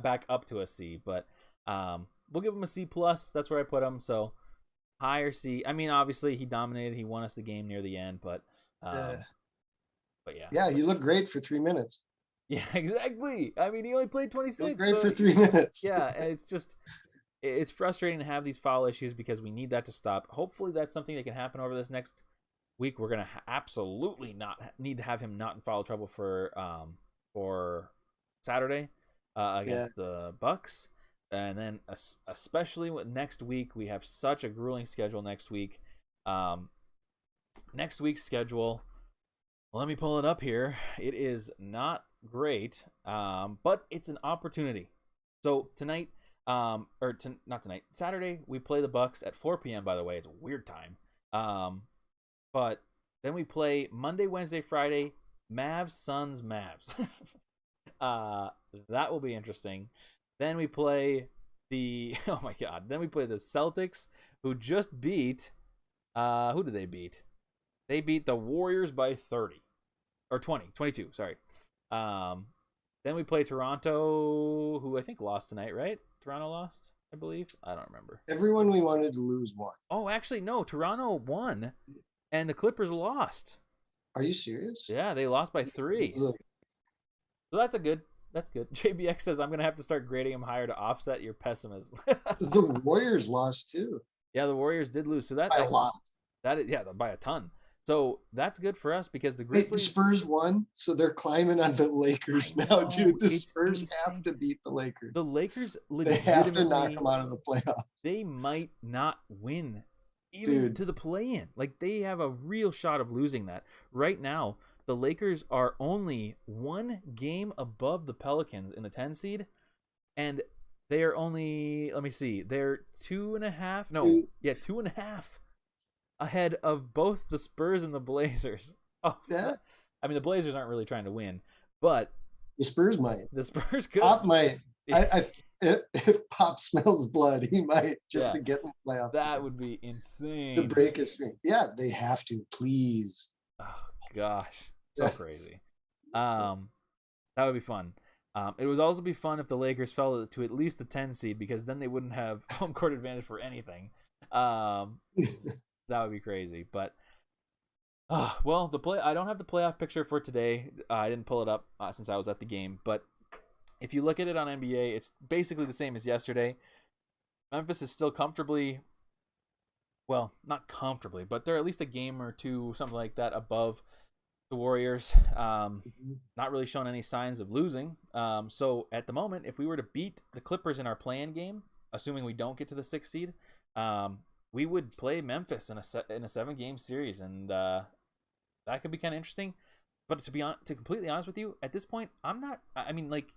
back up to a C, but we'll give him a C plus. That's where I put him. So higher C. I mean, obviously he dominated. He won us the game near the end, but yeah. Yeah, you look great for 3 minutes. Yeah, exactly. I mean, he only played 26. Great for 3 minutes. Yeah, and it's frustrating to have these foul issues because we need that to stop. Hopefully, that's something that can happen over this next week. We're gonna absolutely not need to have him not in foul trouble for Saturday against the Bucks, and then especially next week we have such a grueling schedule next week. Next week's schedule. Let me pull it up here. It is not great, but it's an opportunity. So tonight, not tonight, Saturday, we play the Bucks at 4 p.m. By the way, it's a weird time. But then we play Monday, Wednesday, Friday, Mavs, Suns, Mavs. That will be interesting. Then we play the Celtics, who just beat. Who did they beat? They beat the Warriors by 30 or 22. Sorry. Then we play Toronto, who I think lost tonight, right? Toronto lost, I believe. I don't remember. Everyone we wanted to lose won. Oh, actually, no. Toronto won, and the Clippers lost. Are you serious? Yeah, they lost by 3. So that's good. JBX says I'm gonna have to start grading them higher to offset your pessimism. The Warriors lost too. Yeah, the Warriors did lose. So that by a lot. That is, by a ton. So that's good for us because the Wait, the Grizzlies. Spurs won, so they're climbing on the Lakers I now, know, dude. The it's Spurs have insane. to beat the Lakers. The Lakers They have to knock legitimately, them out of the playoffs, they might not win even dude. to the play-in. Like they have a real shot of losing that. Right now, the Lakers are only one game above the Pelicans in the 10 seed, and they are only, let me see, they're 2.5. No, Dude, yeah, 2.5 ahead of both the Spurs and the Blazers. Oh, that I mean, the Blazers aren't really trying to win, but the Spurs might. the Spurs could. Pop might. If Pop smells blood, he might just Yeah, to get in the playoffs. that would be insane. To break his streak. Yeah, they have to. Please. Oh gosh, so crazy. That would be fun. It would also be fun if the Lakers fell to at least the 10 seed because then they wouldn't have home court advantage for anything. That would be crazy. But well, I don't have the playoff picture for today. I didn't pull it up since I was at the game. But if you look at it on NBA, it's basically the same as yesterday. Memphis is still comfortably, well, not comfortably, but they're at least a game or two, something like that, above the Warriors. Not really showing any signs of losing. So at the moment, if we were to beat the Clippers in our play-in game, assuming we don't get to the 6th seed, we would play Memphis in a 7-game series, and that could be kind of interesting. But to completely honest with you, at this point, I'm not. I mean, like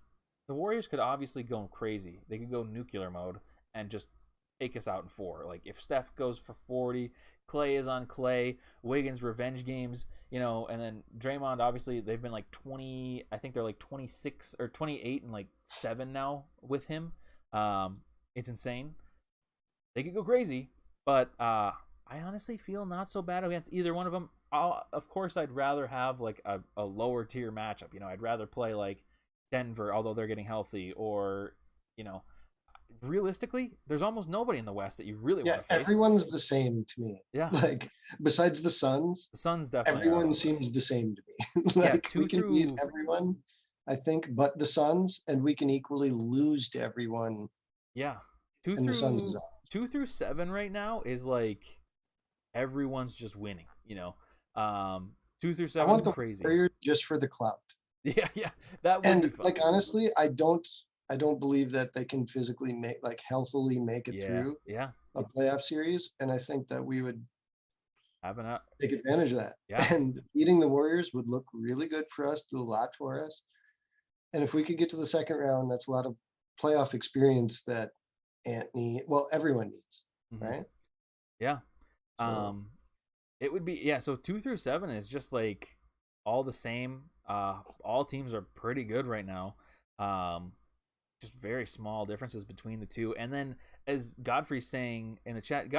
the Warriors could obviously go crazy. They could go nuclear mode and just take us out in 4. Like if Steph goes for 40, Clay is on Clay, Wiggins revenge games, and then Draymond, obviously they've been like 20, I think they're like 26 or 28 and like 7 now with him. It's insane. They could go crazy, but I honestly feel not so bad against either one of them. Of course, I'd rather have like a lower tier matchup. I'd rather play like Denver, although they're getting healthy, or realistically, there's almost nobody in the West that you really want to face. Everyone's the same to me. Yeah. Like besides the Suns definitely everyone seems the same to me. Like we can beat everyone, I think, but the Suns, and we can equally lose to everyone. Yeah. The Suns is 2 through 7 right now is like everyone's just winning, 2 through 7 is crazy. Warriors just for the clout. Yeah, that would be fun. Like honestly, I don't believe that they can physically healthily make it through a playoff series, and I think that we would take advantage of that. Yeah. And beating the Warriors would look really good for us, do a lot for us. And if we could get to the second round, that's a lot of playoff experience that everyone needs, right? Yeah. It would be so 2 through 7 is just like all the same. All teams are pretty good right now. Just very small differences between the two. And then as Godfrey's saying in the chat,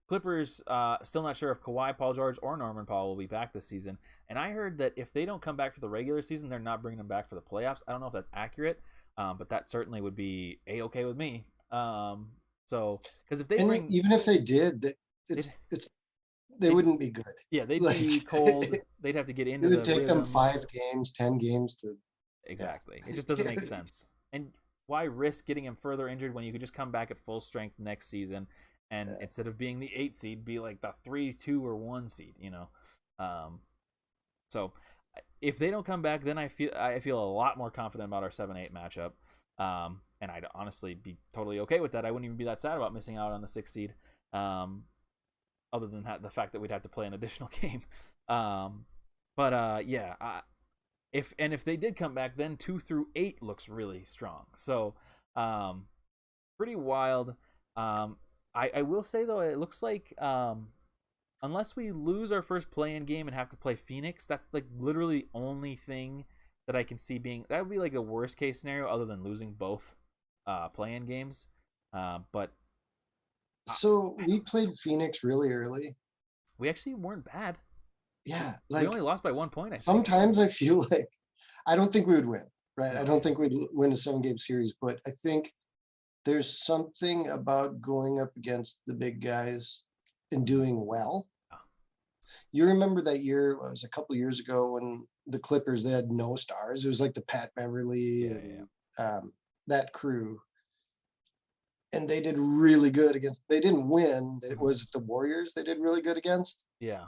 Clippers still not sure if Kawhi, Paul George, or Norman Powell will be back this season. And I heard that if they don't come back for the regular season, they're not bringing them back for the playoffs. I don't know if that's accurate, but that certainly would be A-okay with me. So because if they even if they did, they wouldn't be good. Yeah, they'd be cold. They'd have to get into. It would take them 5 games, 10 games to. Exactly. It just doesn't make sense. And why risk getting him further injured when you could just come back at full strength next season, and instead of being the 8 seed, be like the 3, 2, or 1 seed, So if they don't come back, then I feel a lot more confident about our 7-8 matchup. And I'd honestly be totally okay with that. I wouldn't even be that sad about missing out on the 6th seed. Other than the fact that we'd have to play an additional game. If they did come back, then 2 through 8 looks really strong. So pretty wild. I will say though, it looks like unless we lose our first play-in game and have to play Phoenix, that's like literally the only thing that I can see being, that would be like the worst case scenario other than losing both play-in games. So we played Phoenix really early. We actually weren't bad. Yeah, we only lost by 1 point. Sometimes I feel like I don't think we would win, right? I don't think we'd win a 7-game series, but I think there's something about going up against the big guys and doing well. You remember that year? It was a couple years ago when the Clippers, they had no stars. It was like the Pat Beverly and that crew. And they did really good against. They didn't win. It was the Warriors they did really good against. Yeah.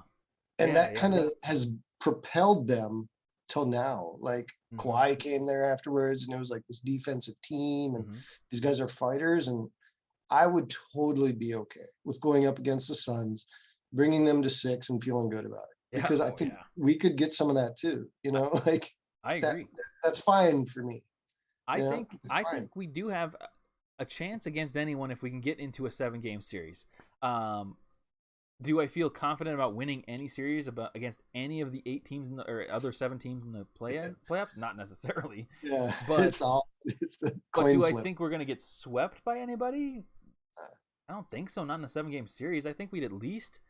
And that kind of has propelled them till now. Like Kawhi came there afterwards, and it was like this defensive team, and these guys are fighters. And I would totally be okay with going up against the Suns, bringing them to 6 and feeling good about it, because I think we could get some of that too. You know, like I agree. That's fine for me. I think we do have a chance against anyone if we can get into a 7-game series. Do I feel confident about winning any series against any of the 8 teams or other 7 teams in the playoffs? Not necessarily. Yeah, but it's the but do flip. I think we're going to get swept by anybody? I don't think so. Not in a 7-game series. I think we'd at least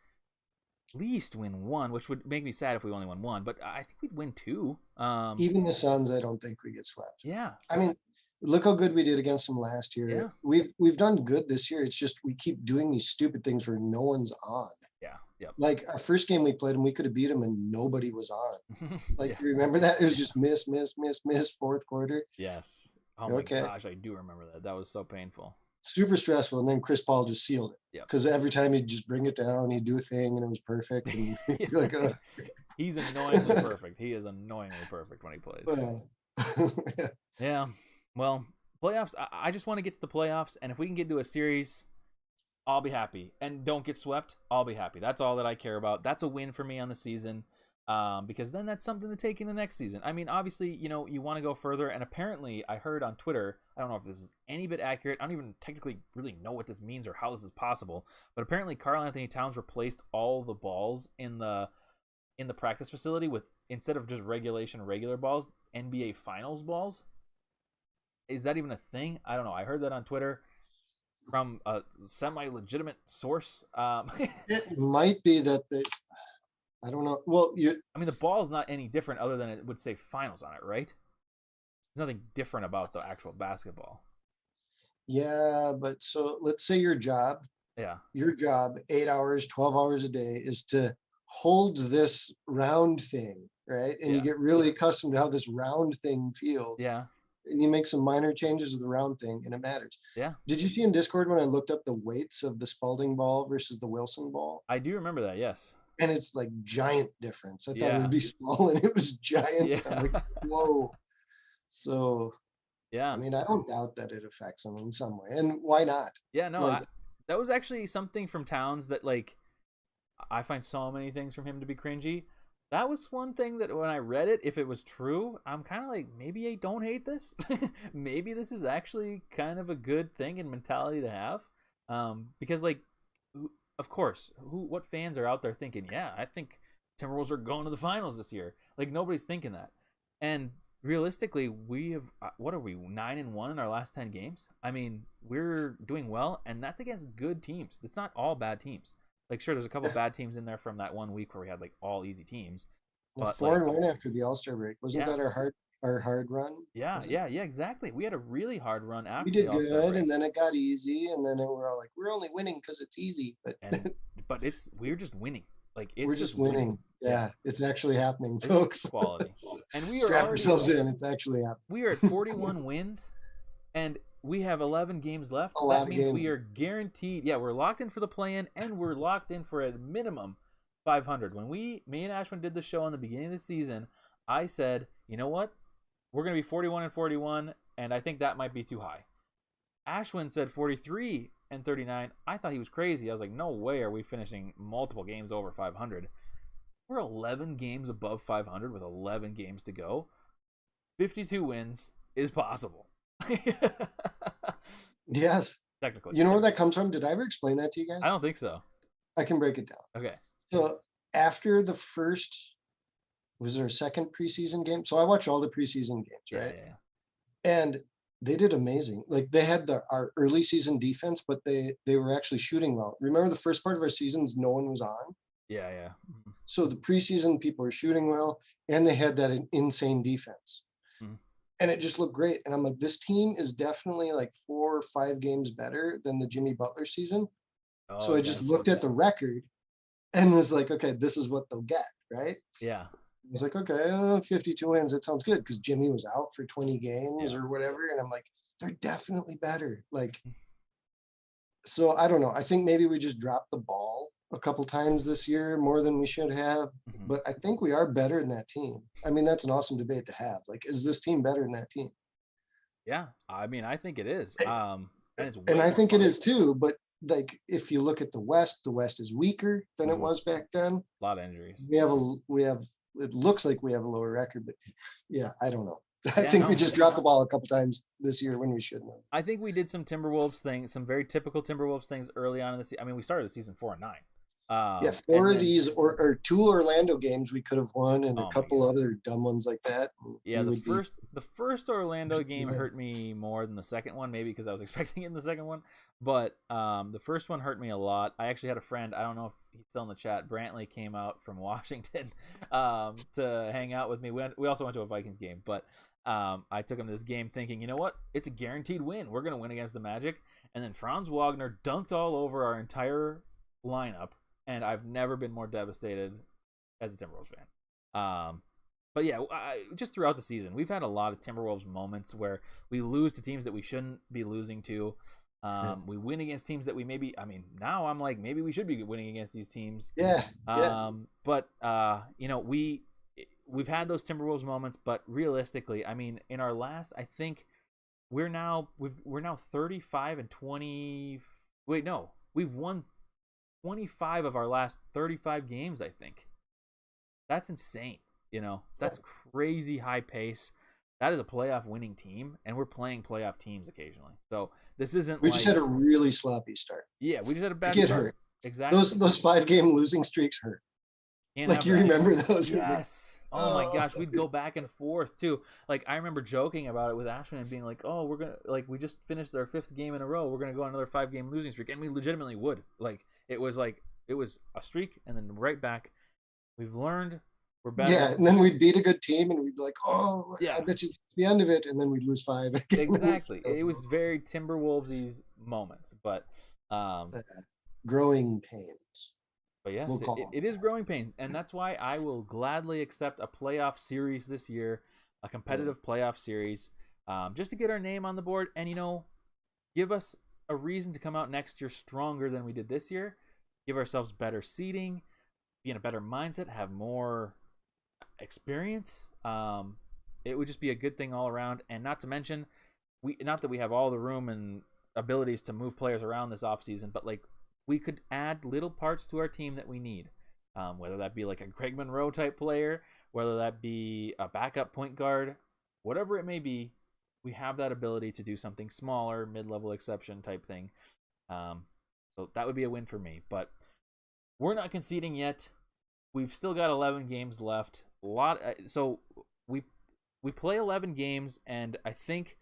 win 1, which would make me sad if we only won 1. But I think we'd win 2. Even the Suns, I don't think we get swept. Yeah, I mean, look how good we did against them last year. Yeah. We've done good this year. It's just we keep doing these stupid things where no one's on. Yeah. Yep. Like our first game we played them, we could have beat them and nobody was on. Like you remember that? It was just miss, fourth quarter. Yes. Oh my gosh, I do remember that. That was so painful. Super stressful. And then Chris Paul just sealed it. Yeah. Because every time he'd just bring it down, he'd do a thing and it was perfect. And you're like, he's annoyingly perfect. He is annoyingly perfect when he plays. Yeah. Well, playoffs, I just want to get to the playoffs, and if we can get to a series, I'll be happy. And don't get swept, I'll be happy. That's all that I care about. That's a win for me on the season, because then that's something to take in the next season. I mean, obviously, you want to go further, and apparently I heard on Twitter, I don't know if this is any bit accurate, I don't even technically really know what this means or how this is possible, but apparently Karl Anthony Towns replaced all the balls in the practice facility with, instead of just regular balls, NBA Finals balls. Is that even a thing? I don't know. I heard that on Twitter from a semi-legitimate source. It might be that I don't know. Well, I mean, the ball's not any different other than it would say finals on it, right? There's nothing different about the actual basketball. Yeah, but so let's say your job, 8 hours, 12 hours a day is to hold this round thing, right? And you get really accustomed to how this round thing feels. Yeah. And you make some minor changes to the round thing, and it matters. Yeah. Did you see in Discord when I looked up the weights of the Spalding ball versus the Wilson ball? I do remember that, yes. And it's like giant difference. I thought it would be small, and it was giant. Yeah. I'm like, whoa. So, yeah. I mean, I don't doubt that it affects them in some way. And why not? Yeah, no, that was actually something from Towns that, like, I find so many things from him to be cringy. That was one thing that when I read it, if it was true, I'm kind of like, maybe I don't hate this. Maybe this is actually kind of a good thing and mentality to have. Because, like, of course, what fans are out there thinking, yeah, I think Timberwolves are going to the finals this year. Like, nobody's thinking that. And realistically, we have, what are we, 9-1 in our last 10 games? I mean, we're doing well, and that's against good teams. It's not all bad teams. Like, sure, there's a couple bad teams in there from that 1 week where we had, like, all easy teams. Well, 4-1 after the All-Star break. Wasn't that our hard run? Yeah, exactly. We had a really hard run after the All-Star break. We did good, and then it got easy, and then we're all like, we're only winning because it's easy. But we're just winning. Like, we're just winning. Yeah, it's actually happening, folks. Quality. And we strap ourselves in. It's actually happening. We are at 41 wins, and we have 11 games left. That means we are guaranteed. Yeah, we're locked in for the play-in, and we're locked in for a minimum 500. When me and Ashwin did the show on the beginning of the season, I said, you know what? We're going to be 41-41, and I think that might be too high. Ashwin said 43-39. I thought he was crazy. I was like, no way are we finishing multiple games over 500. We're 11 games above 500 with 11 games to go. 52 wins is possible. Yes. Technically. You know where that comes from? Did I ever explain that to you guys? I don't think so. I can break it down. Okay. So after the first, was there a second preseason game? So I watch all the preseason games, right? Yeah. And they did amazing. Like, they had our early season defense, but they were actually shooting well. Remember the first part of our seasons, no one was on? Yeah. So the preseason people were shooting well, and they had that insane defense. And it just looked great. And I'm like, this team is definitely like 4 or 5 games better than the Jimmy Butler season. So I just looked at the record and was like, okay, this is what they'll get, right? Yeah. I was like, okay, 52 wins. That sounds good, because Jimmy was out for 20 games or whatever. And I'm like, they're definitely better. Like, so I don't know. I think maybe we just dropped the ball a couple times this year, more than we should have. But I think we are better than that team. I mean, that's an awesome debate to have. Like, is this team better than that team? Yeah, I mean, I think it is. And I think it is too. But like, if you look at the West is weaker than it was back then. A lot of injuries. It looks like we have a lower record, but yeah, I don't know. I think we just dropped the ball a couple times this year when we shouldn't have. I think we did some Timberwolves things, some very typical Timberwolves things early on in the season. I mean, we started the season 4-9. Four of these or two Orlando games we could have won, and a couple other dumb ones like that. Yeah, the first Orlando game hurt me more than the second one, maybe because I was expecting it in the second one. But the first one hurt me a lot. I actually had a friend, I don't know if he's still in the chat, Brantley came out from Washington to hang out with me. We also went to a Vikings game, but I took him to this game thinking, you know what? It's a guaranteed win. We're going to win against the Magic. And then Franz Wagner dunked all over our entire lineup. And I've never been more devastated as a Timberwolves fan. But yeah, just throughout the season, we've had a lot of Timberwolves moments where we lose to teams that we shouldn't be losing to. We win against teams that we maybe, I mean, now I'm like, maybe we should be winning against these teams. But, you know, we've had those Timberwolves moments, but realistically, I mean, in our last, I think we're now 35-20. Wait, no, we've won 25 of our last 35 games, I think. That's insane. You know, that's crazy high pace. That is a playoff winning team, and we're playing playoff teams occasionally. So this isn't we just had a really sloppy start. Yeah, we just had a bad start. Hurt. Exactly. Those 5-game losing streaks hurt. Like, you remember those? Yes. Oh my gosh, we'd go back and forth too. Like, I remember joking about it with Ashwin and being like, "Oh, we're gonna we just finished our 5th game in a row. We're gonna go on another 5-game losing streak," and we legitimately would. It was a streak, and then right back. We've learned we're better. Yeah, and then we'd beat a good team, and we'd be like, "Oh, yeah, I bet you it's the end of it," and then we'd lose 5. Exactly. It was very Timberwolves-y moments, but growing pains. But yes, it is growing pains, and that's why I will gladly accept a playoff series this year, a competitive playoff series, just to get our name on the board and, you know, give us a reason to come out next year stronger than we did this year, give ourselves better seeding, be in a better mindset, have more experience. It would just be a good thing all around, and not to mention, not that we have all the room and abilities to move players around this offseason, but like, we could add little parts to our team that we need, whether that be like a Greg Monroe type player, whether that be a backup point guard, whatever it may be. We have that ability to do something smaller, mid-level exception type thing. So that would be a win for me. But we're not conceding yet. We've still got 11 games left. So we play 11 games, and I think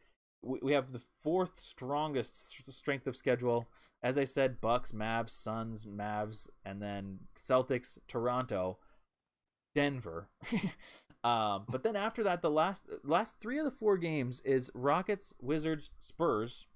we have the 4th strongest strength of schedule. As I said, Bucks, Mavs, Suns, Mavs, and then Celtics, Toronto, Denver. But then after that, the last 3 of the 4 games is Rockets, Wizards, Spurs.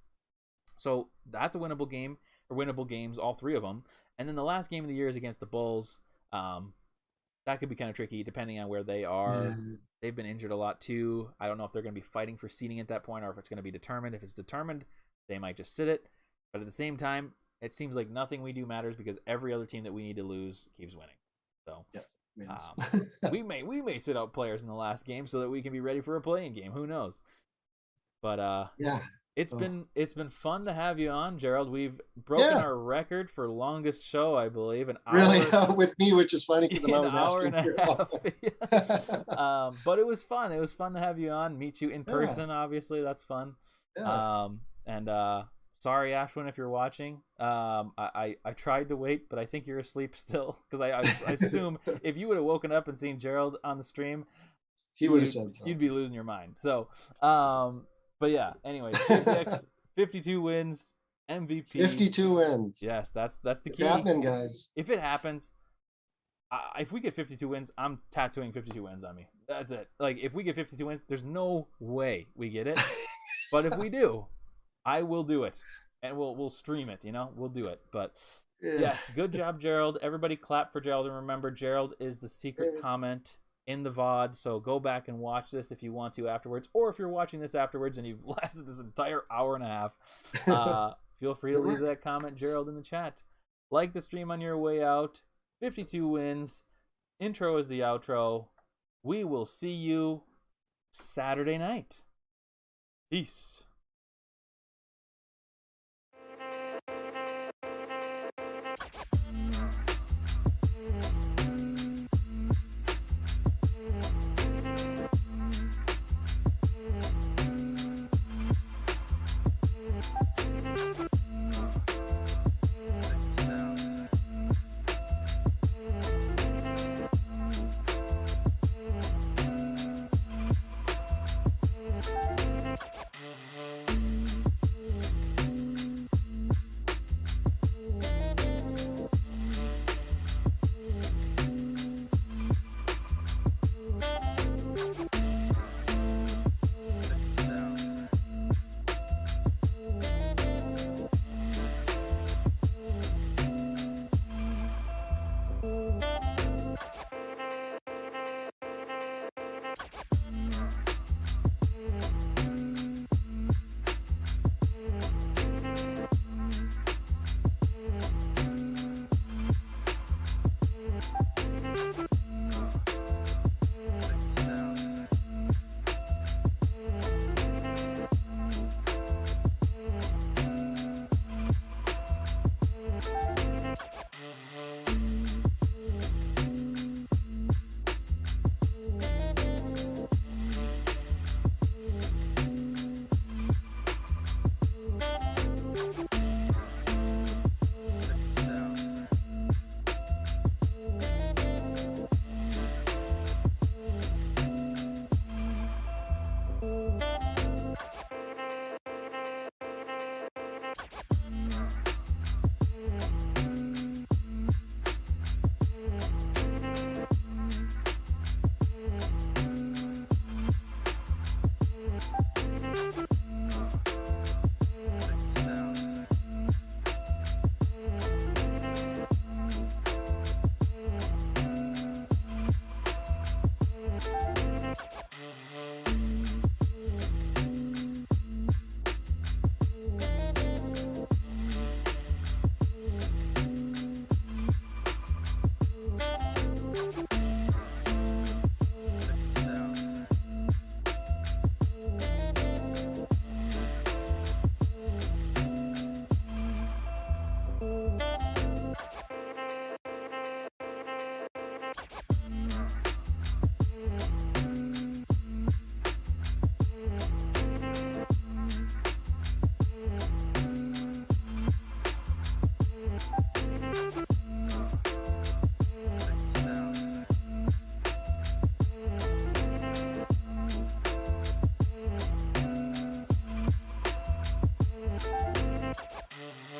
So that's a winnable game, or winnable games, all 3 of them. And then the last game of the year is against the Bulls. That could be kind of tricky depending on where they are. They've been injured a lot too. I don't know if they're going to be fighting for seeding at that point or if it's going to be determined. If it's determined, they might just sit it. But at the same time, it seems like nothing we do matters because every other team that we need to lose keeps winning. So we may sit out players in the last game so that we can be ready for a playing game. Who knows? But it's been fun to have you on, Gerald. We've broken our record for longest show, I believe. Really, with me, which is funny because I was asking but it was fun. It was fun to have you on, meet you in person. Obviously, that's fun. Sorry, Ashwin, if you're watching. I tried to wait, but I think you're asleep still because I assume if you would have woken up and seen Gerald on the stream, he would have said so. You'd be losing your mind. So, but yeah. Anyway, 52 wins, MVP. 52 wins. Yes, that's the key. It's happening, guys. If it happens, if we get 52 wins, I'm tattooing 52 wins on me. That's it. Like, if we get 52 wins, there's no way we get it. But if we do, I will do it, and we'll stream it. You know, we'll do it. But yes, good job, Gerald. Everybody clap for Gerald, and remember, Gerald is the secret comment in the VOD. So go back and watch this if you want to afterwards, or if you're watching this afterwards and you've lasted this entire hour and a half, feel free to leave that comment, Gerald, in the chat. Like the stream on your way out. 52 wins. Intro is the outro. We will see you Saturday night. Peace.